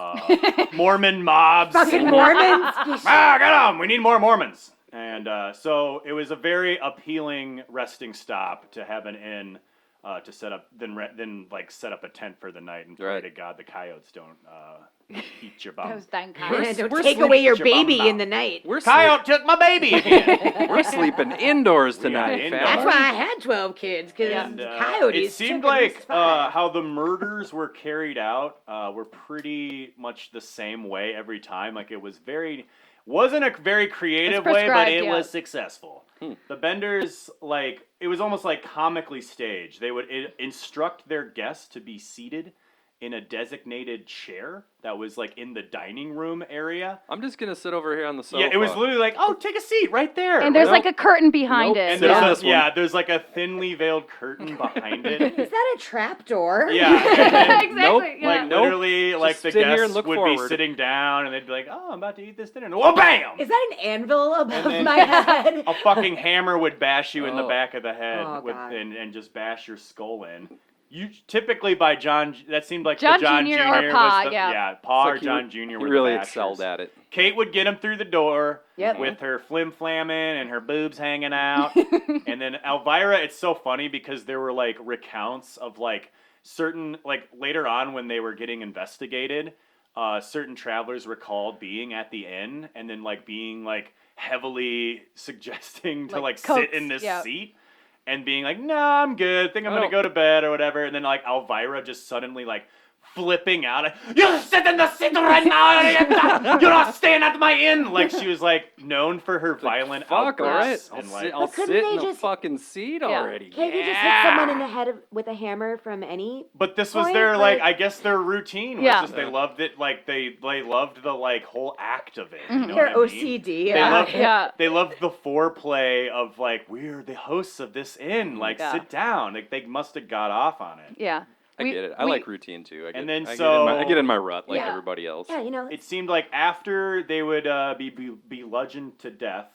Mormon mobs. Fucking Mormons. Get them! We need more Mormons. And so it was a very appealing resting stop to have an inn to set up, then like set up a tent for the night and pray Right. to God the coyotes don't eat your bum. Those dang And don't we're take away your sleeping your bum baby in out. the night. We're Coyote took my baby again. we're sleeping indoors tonight, indoors. That's fam. why I had 12 kids, because And, coyotes. it seemed took 'em like spot. how the murders were carried out were pretty much the same way every time. Like it was wasn't a very creative way, but prescribed, it yeah. was successful. The Benders, like, it was almost like comically staged. They would instruct their guests to be seated in a designated chair that was like in the dining room area. I'm just gonna sit over here on the sofa. Yeah, it was literally like, oh, take a seat right there. And there's Nope. like a curtain behind Nope. it. And Yeah. there's This one. there's like a thinly veiled curtain behind it. Is that a trap door? Yeah, and then, Exactly. Nope. Yeah. like Nope. literally, like Just the sit here and guests look would forward. be sitting down, and they'd be like, "Oh, I'm about to eat this dinner." And well, bam! Is that an anvil above then- my head? A fucking hammer would bash you in the Oh. back of the head Oh, God. and just bash your skull in. You typically by John. That seemed like John the John Jr. Jr. or Pa, was the, yeah. Pa It's or like John Jr. He were really the bashers. excelled at it. Kate would get him through the door Yep. with her flim-flamming and her boobs hanging out. And then Elvira, it's so funny because there were like recounts of like certain, like later on when they were getting investigated, certain travelers recalled being at the inn and then like being like heavily suggesting to like sit coaxed, in this yeah. seat. And being like, no, I'm good. Think I'm gonna go to bed or whatever. And then like Elvira just suddenly like flipping out. Like, you sit in the seat right now. You're not staying at my inn. Like she was like known for her violent Fuck, all right. outbursts. I'll And sit, like, I'll But couldn't sit they in the just- fucking seat Yeah. already. Can't you just hit someone in the head with a hammer from any? but this was point, their like- I guess their routine was Yeah. just they loved it. Like they loved the like whole act of it. You know Their what I mean? OCD. They loved, Yeah. they loved the foreplay of like we're the hosts of this inn. Like Yeah. sit down. Like they must have got off on it. Yeah. I get it. I like routine too. I get, And then I so- get in my rut like Yeah. everybody else. Yeah, you know. It seemed like after they would be bludgeoned to death,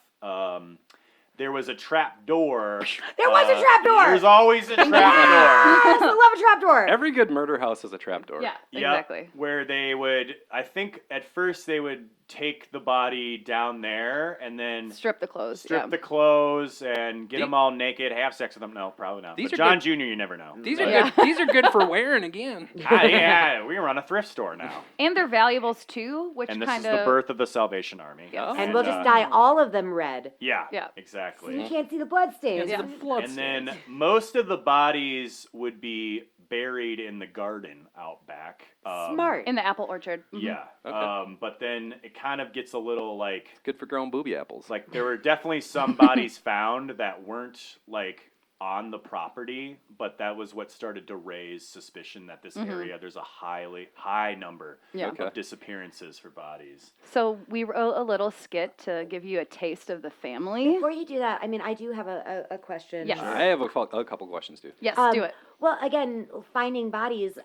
there was a trap door. There was a trap door! There's always a trap door. Yes, I love a trap door. Every good murder house has a trapdoor. Yeah. Yep, Exactly. where they would, I think at first they would take the body down there and then Strip the clothes. strip yeah. the clothes and get The- them all naked, have sex with them. No, probably not. These But are John good- Jr., you never know. These are Yeah. good. These are good for wearing again. Yeah, we run a thrift store now. And their valuables too, which And this kind is of the birth of the Salvation Army. Yes. And we'll just dye all of them red. Yeah, Yeah. exactly. You can't see the bloodstains. Yeah. And then most of the bodies would be buried in the garden out back. Smart. in the apple orchard. Mhm. Yeah. Okay. But then it kind of gets a little like, Good for growing booby apples. like there were definitely some bodies found that weren't like on the property, but that was what started to raise suspicion that this area there's a high number Yeah. Okay. of disappearances for bodies. So we wrote a little skit to give you a taste of the family. Before you do that, I mean, I do have a question. Yes. I have a couple questions too. Yes, Um, do it. Well, again, finding bodies,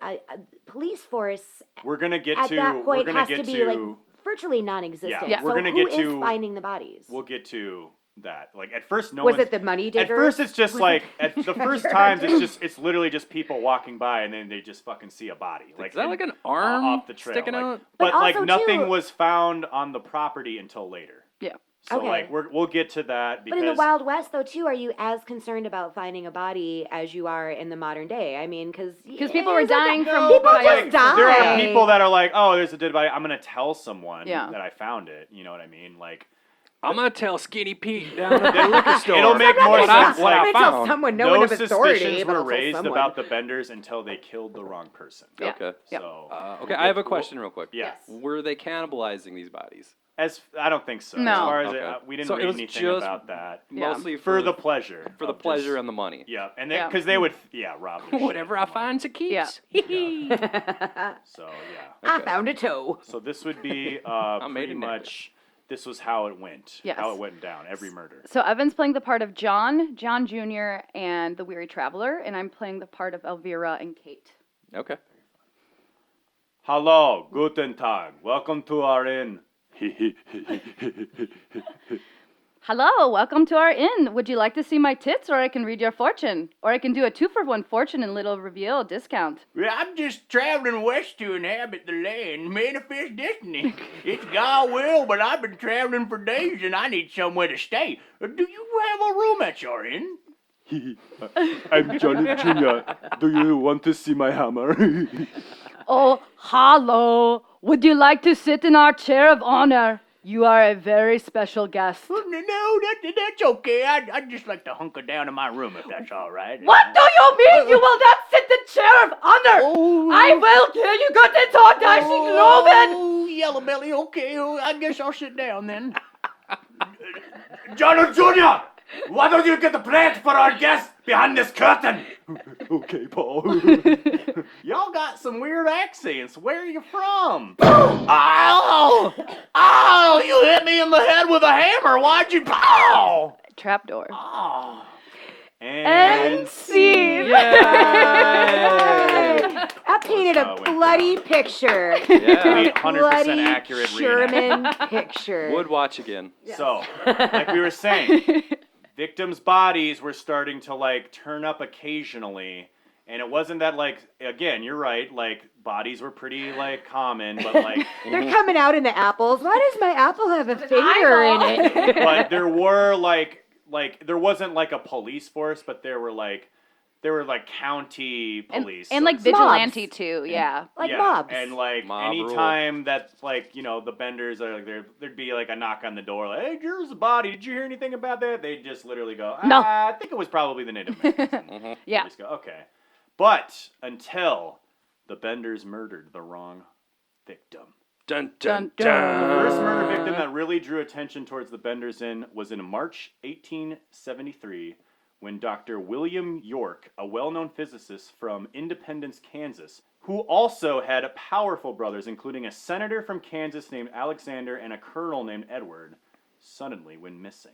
police force We're gonna get at to that we're point gonna has get to be like virtually non-existent. Yeah, we're so gonna who get is to- finding the bodies? we'll get to that. Like at first no Was one's- it the money At digger? first, it's just Was like it at the first treasure times, hunter? it's literally just people walking by, and then they just fucking see a body. Like Is that in- like an arm off the trail, sticking like- out? But But like also, nothing too- was found on the property until later. Yeah. So Okay. like we'll get to that But because in the Wild West, though, too, are you as concerned about finding a body as you are in the modern day? I mean, because people were dying from people coyotes. just die. there are people that are like, oh, there's a dead body. I'm gonna tell someone Yeah. that I found it. You know what I mean? Like I'm gonna tell Skinny Pete down at the liquor store. it'll make more what I- sense. what I like, tell found. someone knowing no of authority, suspicions but were I'll tell raised someone. about the Benders until they killed the wrong person. Yeah. Okay. Yep. So Okay, I have a question real quick. yeah. Were they cannibalizing these bodies? As I don't think so. No. As far as Okay. we didn't So it read was anything just about that. Yeah. Mostly For the pleasure. for the of pleasure just- and the money. Yeah, and Yeah. because they would rob their shit Whatever I for money. find to keep. Yeah. So yeah. I found a toe. So this would be made pretty a necklace. much. This was how it went. Yes. How it went down. Every murder. So Evan's playing the part of John Jr., and the Weary Traveler, and I'm playing the part of Elvira and Kate. Okay. Hello, guten Tag. Welcome to our inn. Hello, welcome to our inn. Would you like to see my tits, or I can read your fortune? Or I can do a 2-for-1 fortune and little reveal discount. Well, I'm just traveling west to inhabit the land, manifest destiny. It's God will, but I've been traveling for days and I need somewhere to stay. Do you have a room at your inn? I'm Johnny Jr. Do you want to see my hammer? Oh, hello. Would you like to sit in our chair of honor? You are a very special guest. No, that's okay. I'd just like to hunker down in my room if that's all right. What do you mean you will not sit the chair of honor? I will kill you good and talk dashing Logan. Oh, Yellow Belly, okay. I guess I'll sit down then. Johnny Jr., why don't you get the plate for our guest behind this curtain? Okay, Paul. Y'all got some weird accents. Where are you from? Ow! Ow! You hit me in the head with a hammer. Why'd you? Ow! Trapdoor. Oh. And scene. That painted a bloody picture. Yeah. 100% Bloody accurate Sherman picture. Would watch again. So, like we were saying, victims' bodies were starting to like turn up occasionally, and it wasn't that like, again, you're right, like bodies were pretty like common, but like They're coming out in the apples. Why does my apple have a finger in it? but there were like there wasn't like a police force, but there were like county police And so like to speak. vigilante too, yeah. Like Yeah, mobs. and like Mob anytime that like the benders are like there'd be like a knock on the door like, hey, here's a body, did you hear anything about that? They'd just literally go, No. I think it was probably the Native Americans. Yeah. Just go, okay. But until the benders murdered the wrong victim. Dun dun The dun. first murder victim that really drew attention towards the benders was in March 1873 when Dr. William York, a well-known physicist from Independence, Kansas, who also had powerful brothers, including a senator from Kansas named Alexander and a colonel named Edward, suddenly went missing.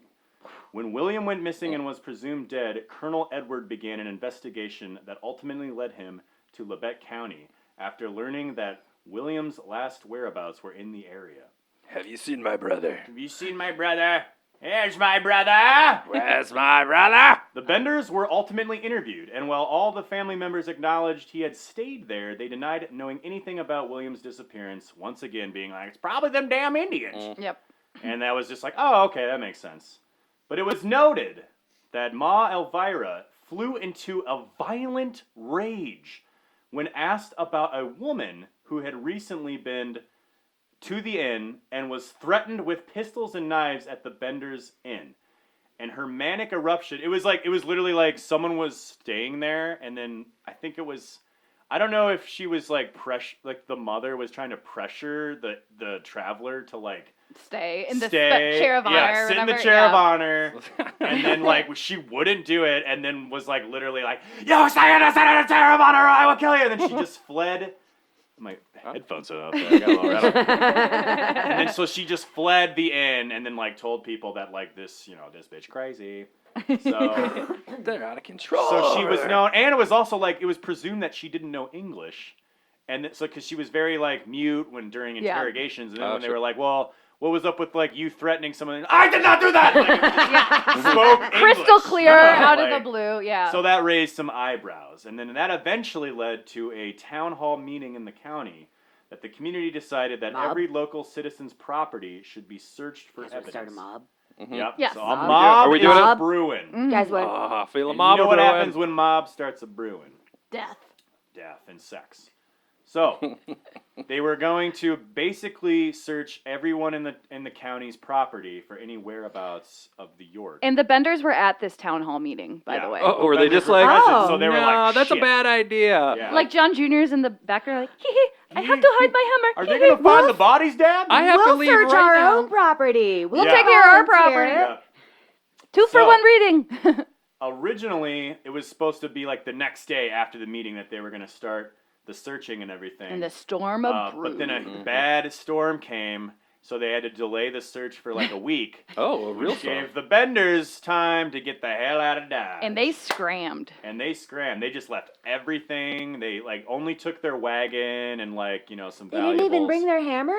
When William went missing and was presumed dead, Colonel Edward began an investigation that ultimately led him to Labette County after learning that William's last whereabouts were in the area. Have you seen my brother? Have you seen my brother? Here's my brother! Where's my brother? The Benders were ultimately interviewed, and while all the family members acknowledged he had stayed there, they denied knowing anything about William's disappearance, once again being like, it's probably them damn Indians. Yep. And that was just like, oh, okay, that makes sense. But it was noted that Ma Elvira flew into a violent rage when asked about a woman who had recently been to the inn and was threatened with pistols and knives at the Benders Inn. And her manic eruption, it was literally like someone was staying there, and then I think it was, I don't know if she was like the mother was trying to pressure the traveler to like Stay in the chair of honor. Yeah, sit in the whatever, chair yeah. of honor. And then like she wouldn't do it, and then was like literally like, "Yo, stay in the chair of honor, or I will kill you." And then she just fled. My headphones are out there. I got a little rattled. And then so she just fled the inn, and then like told people that like this bitch crazy. So They're out of control. so she was known, and it was also like it was presumed that she didn't know English, and so because she was very like mute during Yeah. interrogations, and then Oh, when they sure. were like, well, what was up with like you threatening someone? I did not do that. Like, spoke Crystal English. clear out of Like, the blue, yeah. So that raised some eyebrows, and then that eventually led to a town hall meeting in the county that the community decided that Mob? every local citizen's property should be searched for Guys wanna evidence. start a mob? Yep. Yes. So a Mob? mob Are we is doing it? brewing. Guys, what? Ah, feel a And mob you know what brewing. happens when mob starts a brewing? Death. Death and sex. So they were going to basically search everyone in the county's property for any whereabouts of the York. And the Benders were at this town hall meeting, by the way. Oh, were they Benders just were like, present, so they were no, like, that's a "Shit." bad idea. Yeah. Like John Jr.'s in the background, like, hee hee, I have to hide my hammer. Are they hee gonna hee. find the bodies, Dad? I have to We'll leave search right our now. own property. We'll Yeah. Take care of our volunteer property. it. Yeah. 2 for So- 1 reading. Originally, it was supposed to be like the next day after the meeting that they were gonna start the searching and everything. And the storm of brew. But then a bad storm came, so they had to delay the search for like a week. Oh, a real Which storm. gave the Benders time to get the hell out of Dodge. And they scrammed. And they scrammed. They just left everything. They like only took their wagon and like some They valuables. didn't even bring their hammer?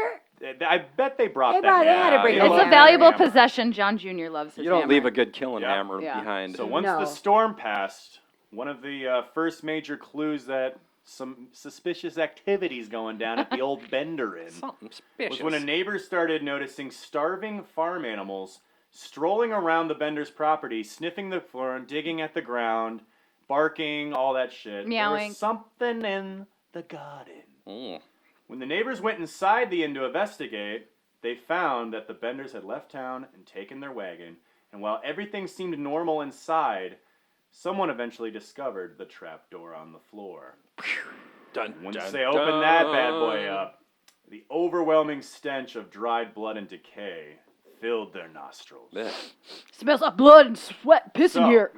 I bet they brought They that. they had to bring you their don't It's a hammer. valuable hammer. possession. John Jr. loves his You don't hammer. leave a good killing Yeah. hammer Yeah. behind. So once No. the storm passed, one of the first major clues that some suspicious activities going down at the old Bender Inn Something was suspicious. when a neighbor started noticing starving farm animals strolling around the Benders' property, sniffing the floor and digging at the ground, barking, all that shit. There Meowing. was something in the garden. Mm. When the neighbors went inside the inn to investigate, they found that the Benders had left town and taken their wagon, and while everything seemed normal inside, someone eventually discovered the trap door on the floor. Dun, Once dun, they opened that bad boy dun. up, the overwhelming stench of dried blood and decay filled their nostrils. Yeah. Smells like blood and sweat, piss in So- here.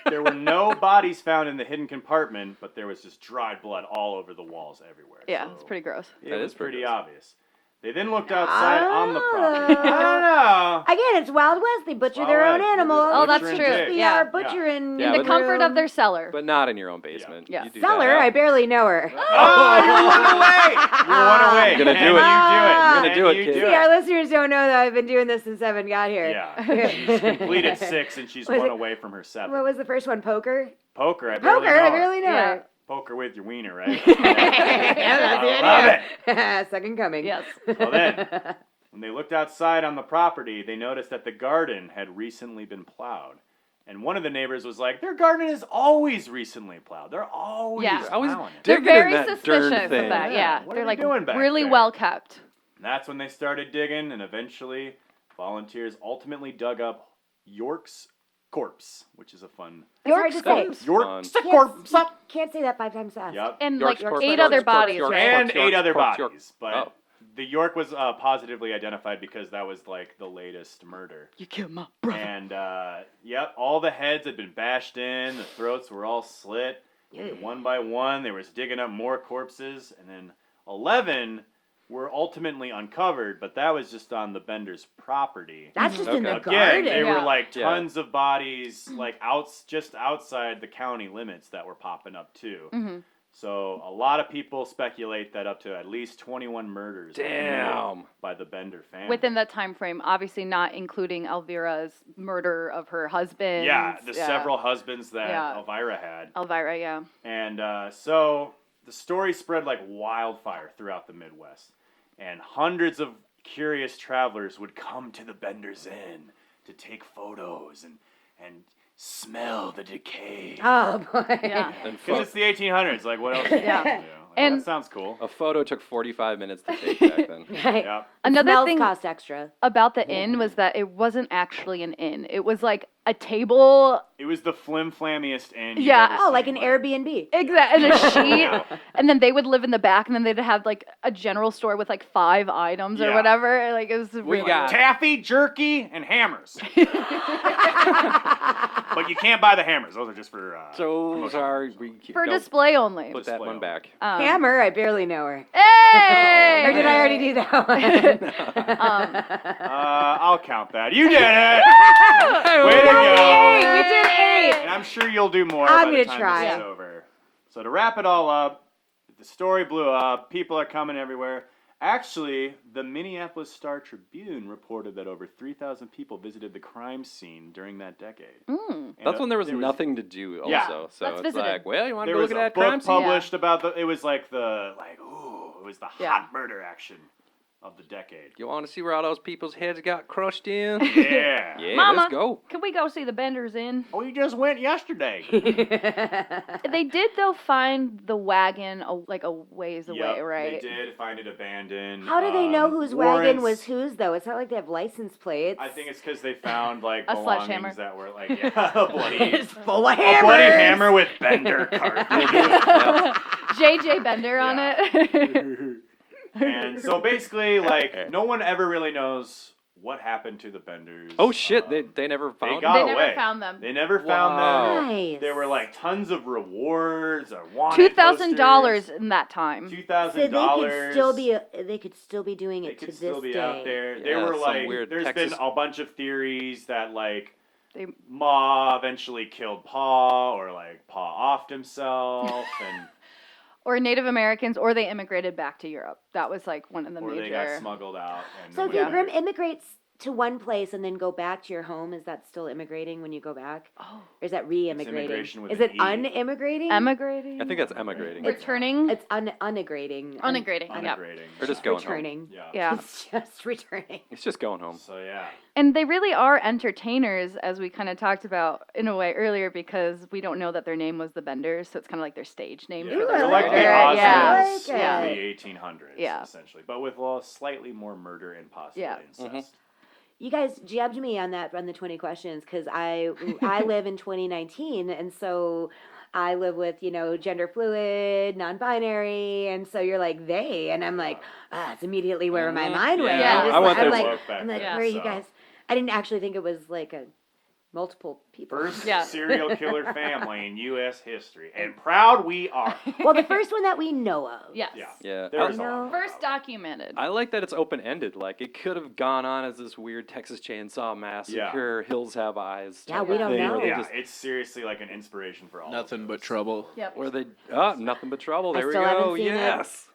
There were no bodies found in the hidden compartment, but there was just dried blood all over the walls everywhere. Yeah, so it's pretty gross. It That was is pretty pretty gross. obvious. They then looked outside on the property. I don't know. Again, it's Wild West. They butcher Wild their own West. animals. Oh, that's Butcher true. and dig. Be Yeah. our butcher in Yeah, In the but- comfort of their cellar. But not in your own basement. Yeah. You do cellar. that. I barely know her. Oh, you're one away. You're one away. You're gonna Can do it. You're gonna do it, You kid. do See, our listeners don't know that I've been doing this since Evan got here. Yeah. She's completed 6 and she's Was one it- away from her 7. What was the first one? Poker? Poker, I barely Poker, know I her. barely know Yeah. her. Poker with your wiener, right? Yeah, that's the idea. Second coming. Yes. Well then, when they looked outside on the property, they noticed that the garden had recently been plowed. And one of the neighbors was like, their garden is always recently plowed. They're always Yeah. Always plowing it. They're digging in very that suspicious darn of thing. that. Yeah. Yeah, What are they're they like doing back really there? well kept. And that's when they started digging, and eventually volunteers ultimately dug up York's corpse, which is a fun... It's hard to say. York's Fun. corpse. Can't say that 5 times fast. Yep. And York's like corpse, 8 York's other corpse, bodies, York's right? And corpse, 8 other corpse, bodies, but Oh. the York was positively identified because that was like the latest murder. You killed my brother. And yep, all the heads had been bashed in, the throats were all slit. And one by one, they were digging up more corpses, and then 11 were ultimately uncovered, but that was just on the Bender's property. That's just in the Okay. Again, garden. they were Yeah. like Yeah. tons of bodies, like just outside the county limits that were popping up too. Mhm. So a lot of people speculate that up to at least 21 murders were committed Damn. by the Bender family. Within that time frame, obviously not including Elvira's murder of her husband. yeah, the several husbands that Yeah. Elvira had. Elvira, yeah. And so the story spread like wildfire throughout the Midwest. And hundreds of curious travelers would come to the Bender's Inn to take photos and smell the decay. Oh, boy. Yeah. And Because it's the 1800s. Like, what else? Are you Yeah. gonna do? Like, And- that sounds cool. a photo took 45 minutes to take back then. Right. Yep. Another Smells thing cost extra. about the inn was that it wasn't actually an inn. It was like a table. It was the flimflammiest inn. you've Yeah. ever Oh, like seen, an Airbnb. Exactly. And a sheet. And then they would live in the back, and then they'd have like a general store with like 5 items or Yeah. whatever. Like it was really got- Taffy, jerky, and hammers. But you can't buy the hammers. Those are just for. So sorry, for don't display only. put that display one only. back. Hammer, I barely know her. Hey! Or did I already do that one? I'll count that. You did it. Way to go. We did 8. And I'm sure you'll do more I'm by the gonna time try. this is over. So to wrap it all up, the story blew up. People are coming everywhere. Actually, the Minneapolis Star-Tribune reported that over 3,000 people visited the crime scene during that decade. And That's when there was there nothing to do also. Yeah. So Let's it's visit like, it. well, you want to There go was look a at that crime book scene? published about it was like it was the Yeah. hot murder action of the decade. You want to see where all those people's heads got crushed in? Yeah. Yeah, Mama, let's go. can we go see the Benders Inn? Oh, you just went yesterday. They did though find the wagon like a ways away, Yep, right? They did find it abandoned. How do they know whose wagon warrants- was whose, though? It's not like they have license plates. I think it's because they found like A sledgehammer. belongings that were like a bloody, it's full of a hammers. bloody hammer with Bender carved. JJ Bender on Yeah. it. And so basically, like no one ever really knows what happened to the Benders. Oh shit, they never found got They it? never away. found them. They never found Wow. them. Nice. There were like tons of rewards or wanted $2,000 in that time. $2,000. So they could still be doing They it to could this still be day. out there. Yeah, There were some like, weird there's Texas- been a bunch of theories that like They- Ma eventually killed Pa, or like Pa offed himself, and Or Native Americans, or they immigrated back to Europe. That was like one of the or major. they got smuggled out. And So went did there. immigrants to one place and then go back to your home, is that still immigrating when you go back? Oh. Or is that re-immigrating? immigration with Is an it E. un-immigrating? Emigrating? I think that's emigrating. Returning? It's unintegrating. Unintegrating, yep. Unintegrating. Or just going home. Returning. Yeah. Yeah. It's just returning. It's just going home. So yeah. And they really are entertainers, as we kind of talked about in a way earlier, because we don't know that their name was the Benders, so it's kind of like their stage name. Yeah. For I They're the like the like it. Osmonds Yeah. of I like the 1800s, Yeah. essentially, but with slightly more murder and possibly Yeah. incest. You guys jabbed me on the 20 questions because I live in 2019, and so I live with gender fluid, non-binary, and so you're like they, and I'm like it's immediately where my mind went. Yeah. I'm just I went I'm there like, woke back I'm like then, where are you so. guys? I didn't actually think it was like a multiple people. First Yeah. serial killer family in U.S. history, and proud we are. Well, the first one that we know of. Yes. Yeah. Yeah. There's You a lot know, more First power. documented. I like that it's open-ended. Like, it could have gone on as this weird Texas Chainsaw Massacre, Hills Have Eyes. Yeah, type we of don't thing, know. where they Yeah, just- it's seriously like an inspiration for all. Nothing of but those. trouble. Yep. Where they nothing but trouble. I There we still haven't go. seen it. Yes.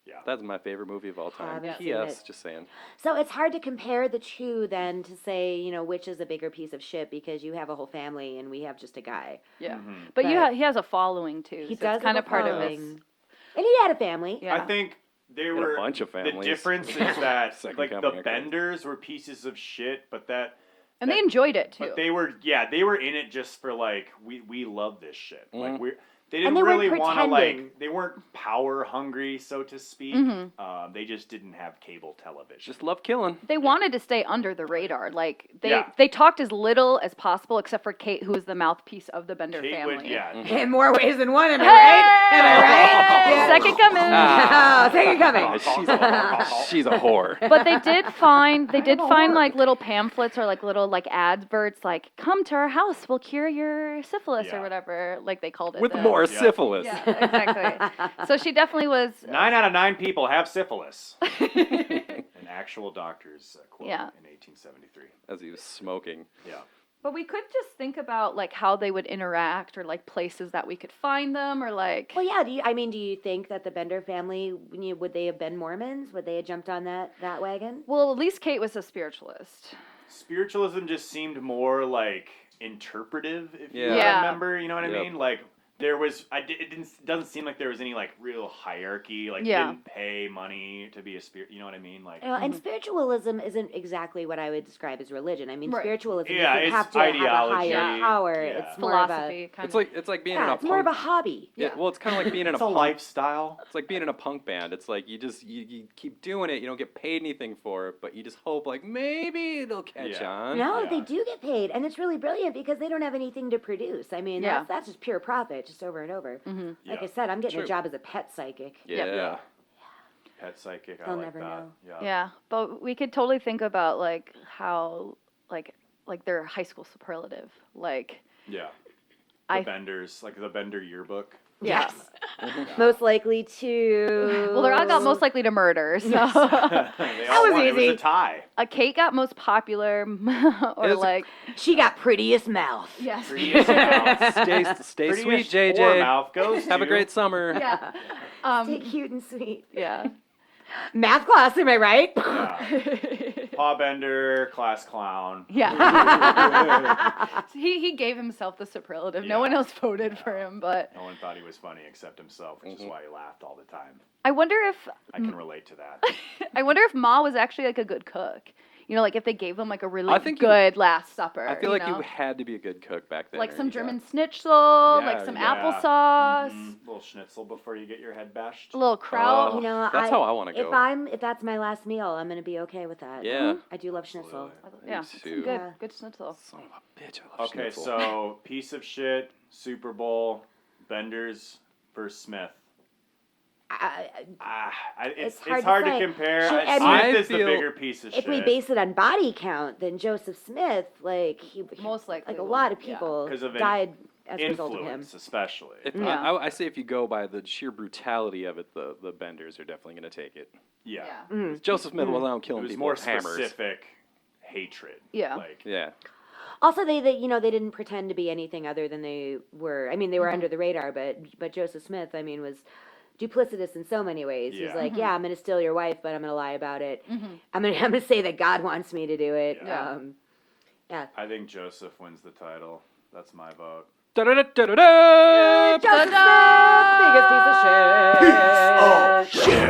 Yeah. That's my favorite movie of all time. Haven't seen Yes, it. just saying. So it's hard to compare the two then to say, which is a bigger piece of shit because you have a whole family and we have just a guy. Yeah. Mhm. But But he has a following too. He so does it's kind have of a part of following. his. And he had a family. Yeah. I think they Got were a bunch of the families. difference is that Second like coming, the I guess. Benders were pieces of shit, but And they enjoyed it too. but they were in it just for like we love this shit. Like they And didn't they weren't really want to pretending. they weren't power hungry, so to speak. Mhm. They just didn't have cable television. Just love killing. They wanted to stay under the radar. Like Yeah. they talked as little as possible, except for Kate, who was the mouthpiece of the Bender Kate family. would, yeah. In more ways than one, am I right? Am I right? Hey! Second coming. Oh, second coming. She's a whore. But they did find like little pamphlets or like little like adverts like come to our house, we'll cure your syphilis or Yeah. whatever like they called it. With then. more Yeah. syphilis. Yeah, exactly. So she definitely was 9 out of 9 people have syphilis. An actual doctor's quote Yeah. in 1873. As he was smoking. Yeah. But we could just think about like how they would interact or like places that we could find them or like Well, yeah. Do you think that the Bender family would they have been Mormons? Would they have jumped on that wagon? well, at least Kate was a spiritualist. Spiritualism just seemed more like interpretive, if you Yeah. remember. You know what I Yep. mean? Like there was, doesn't seem like there was any like real hierarchy. Like Yeah. you didn't pay money to be a spirit. You know what I mean? Like And spiritualism isn't exactly what I would describe as religion. I mean, Right. spiritualism Yeah, doesn't it's have to have a ideology. higher power. Yeah. It's more of a Philosophy kind It's like being in yeah, a it's more of punk. a hobby. Yeah, well, it's kind of like being in it's a a punk. lifestyle. It's like being in a punk band. It's like you keep doing it. You don't get paid anything for it, but you just hope like maybe it'll catch Yeah. on. No, Yeah. they do get paid, and it's really brilliant because they don't have anything to produce. I mean, Yeah. that's just pure profit, just over and over. Mhm. Like Yeah. I said, I'm getting True. a job as a pet psychic. Yeah. Yeah. Pet psychic. I They'll like never that. know. Yeah. Yeah, but we could totally think about like how like their high school superlative. Like Yeah. The I- Benders, like the Bender yearbook. yeah. Most likely to. Well, they're all got most likely to murder. So They all was won. It was easy. a tie. Kate got most popular, or It's- like She got prettiest mouth. yes. Prettiest mouth. Stay sweet, Prettiest JJ. whore mouth goes Have a to- great summer. Yeah. Stay cute and sweet. Yeah. Math class, am I right? Yeah. Paw Bender, class clown. Yeah. he gave himself the superlative. No Yeah. one else voted for him, but No one thought he was funny except himself, which is why he laughed all the time. I wonder if I can relate to that. Ma was actually like a good cook. You know, like if they gave him like a really I think you- good Last Supper. I feel like know? you had to be a good cook back then. like or some you got- German schnitzel, Yeah, like some yeah. applesauce, Little schnitzel before you get your head bashed. a little kraut. Oh, You know, that's how I want to go. If that's my last meal, I'm gonna be okay with that. Yeah. I do love schnitzel. Yeah, Me some too. good, Yeah. good schnitzel. Son of a bitch, I love Okay, schnitzel. so piece of shit, Super Bowl, Benders versus Smith. It's hard hard to to say. compare. Should- Smith I mean- is the I feel- bigger piece of If shit. we base it on body count, then Joseph Smith, like Most likely like a will, lot of yeah. people 'Cause of an died as a result of him. influence, especially. If, Yeah. I say if you go by the sheer brutality of it, the Benders are definitely going to take it. Yeah. Mm-hmm. Joseph Smith was out It killing was people more with hammers. specific hatred. Yeah. Like, Yeah. Also, they they didn't pretend to be anything other than they were. I mean, they were under the radar, but Joseph Smith, I mean, was duplicitous in so many ways. Yeah. He's like, yeah, I'm going to steal your wife, but I'm going to lie about it. I'm gonna say that God wants me to do it. Yeah. Yeah. I think Joseph wins the title. That's my vote. Da-da-da-da-da-da! Biggest piece of shit.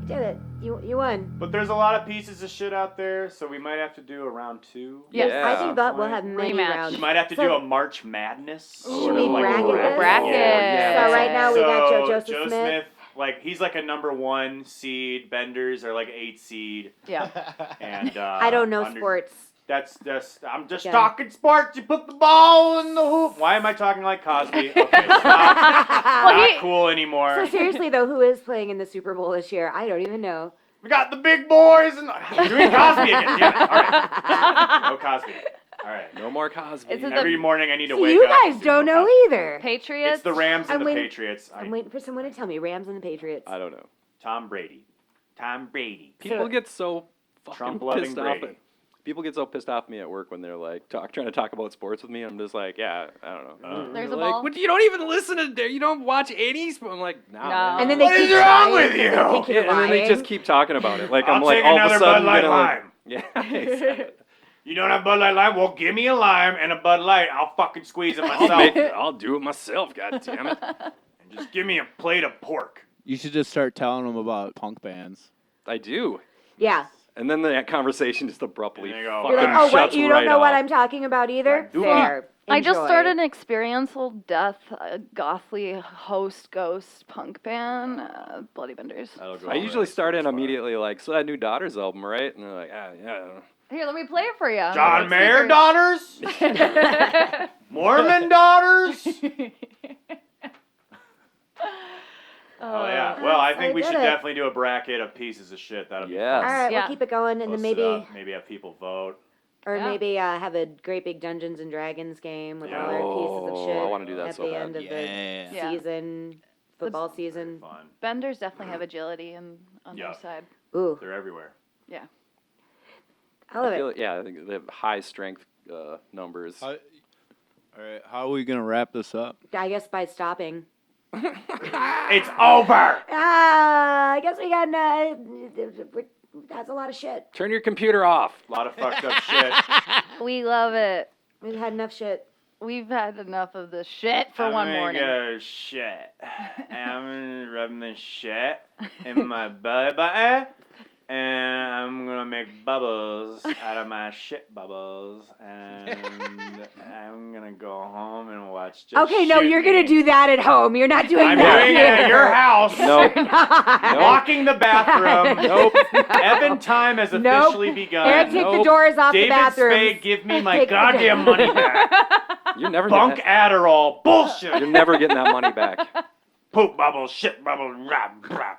You did it. You won. But there's a lot of pieces of shit out there, so we might have to do a round 2. Yes. Yeah. I think that we'll have many Rematch. rounds. We might have to So- do a March Madness. Should we bracket this? Bracket. Yeah. So right now we got So, Joe Smith. like he's like a number 1 seed. Benders are like 8 seed. Yeah. And I don't know sports. That's just I'm just Yeah. talking sports. You put the ball in the hoop. Why am I talking like Cosby? Okay, stop. Not cool anymore. So seriously though, who is playing in the Super Bowl this year? I don't even know. We got the big boys and I'm doing Cosby again. Damn it. All right. No Cosby. All right. No more Cosby. It's Every morning I need to See, wake you up. guys and don't no know Cosby. either. Patriots. It's the Rams and I'm the waiting- Patriots. I'm waiting for someone to tell me. Rams and the Patriots. I don't know. Tom Brady. Tom Brady. People get so fucking Trump-loving pissed off. Brady. People get so pissed off at me at work when they're like trying to talk about sports with me. I'm just like, yeah, I don't know. There's They're a like, ball. What, you don't even listen to, you don't watch any sport. I'm like, nah. No. man. And then they What keep is wrong trying, with and you? they keep Yeah, and then they lying. just keep talking about it. Like I'll I'm like take all of a another sudden Bud Light gonna, like, lime. yeah, exactly. You don't have Bud Light lime? Well, give me a lime and a Bud Light. I'll fucking squeeze it myself. I'll do it myself. God damn it. And just give me a plate of pork. You should just start telling them about punk bands. I do. Yeah. And then that conversation just abruptly And they go, fucking You're like, oh, what? shuts You right don't know what off. I'm talking about either? Like, Fair. I just Enjoy. started an experiential death, gothly host ghost punk band, Bloody Benders. That'll go I all usually right. start in That's fine. immediately like, so that new Daughter's album, right? And they're like, yeah. Here, let me play it for you. John Mayer daughters? Mormon daughters? Oh, yeah. Well, I think I we did should it. definitely do a bracket of pieces of shit. That'll be Yes. All fun. right, Yeah. we'll keep it going, and Post then it maybe, up. Maybe have people vote. or Yeah. maybe have a great big Dungeons and Dragons game with Yeah. all our pieces of Oh, shit I wanna do that at so the bad. end of the Yeah. season, football season. Fun. Benders definitely have agility on Yeah. their side. Ooh, They're everywhere. Yeah. I love I it. feel, yeah, I think they have high strength numbers. All right, how are we gonna wrap this up? I guess by stopping. It's over! I guess we got. That's a lot of shit. Turn your computer off. A lot of fucked up shit. We love it. We've had enough shit. We've had enough of this shit for I'm one gonna morning. go shit. I'm rubbing the shit in my belly button, and I'm gonna make bubbles out of my shit bubbles, and I'm gonna go home and watch. Just Okay, no, Shoot you're Me. gonna do that at home. You're not doing I'm that doing it here. at your house. Nope. Locking the bathroom. Nope. Evan time has Nope. officially begun. Eric, take the Nope. doors off David the bathroom. Spade, give me my Take the- goddamn money back. You're never Bunk getting Adderall. Bullshit. You're never getting that money back. Poop bubble, shit bubble, rah, rah.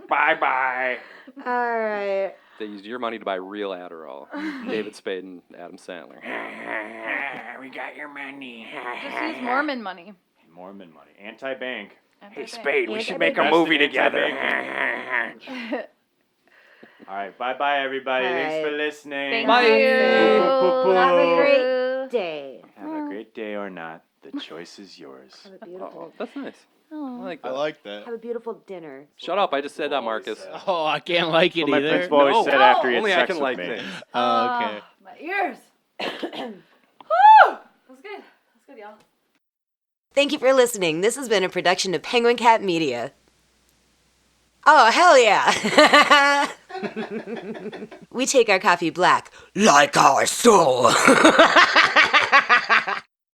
Bye bye. All right. They used your money to buy real Adderall. David Spade and Adam Sandler. We got your money. Just use Mormon money. Mormon money. Anti-bank. Hey, Spade, we should make a That's movie the together. anti-bank. All right. Bye-bye, everybody. All Thanks right. for listening. Thank Bye. you. Poo-poo-poo. Have a great day. Have a great day or not. The choice is yours. Have a beautiful. Oh, that's nice. I like I that. like that. Have a beautiful dinner. Shut up! I just said that, Marcus. Oh, I can't like it What my either. principal always No. said after he had Only sex I can with like me. things. Oh, okay. My ears. Woo! That's good. That's good, y'all. Thank you for listening. This has been a production of Penguin Cat Media. Oh, hell yeah. We take our coffee black like our soul.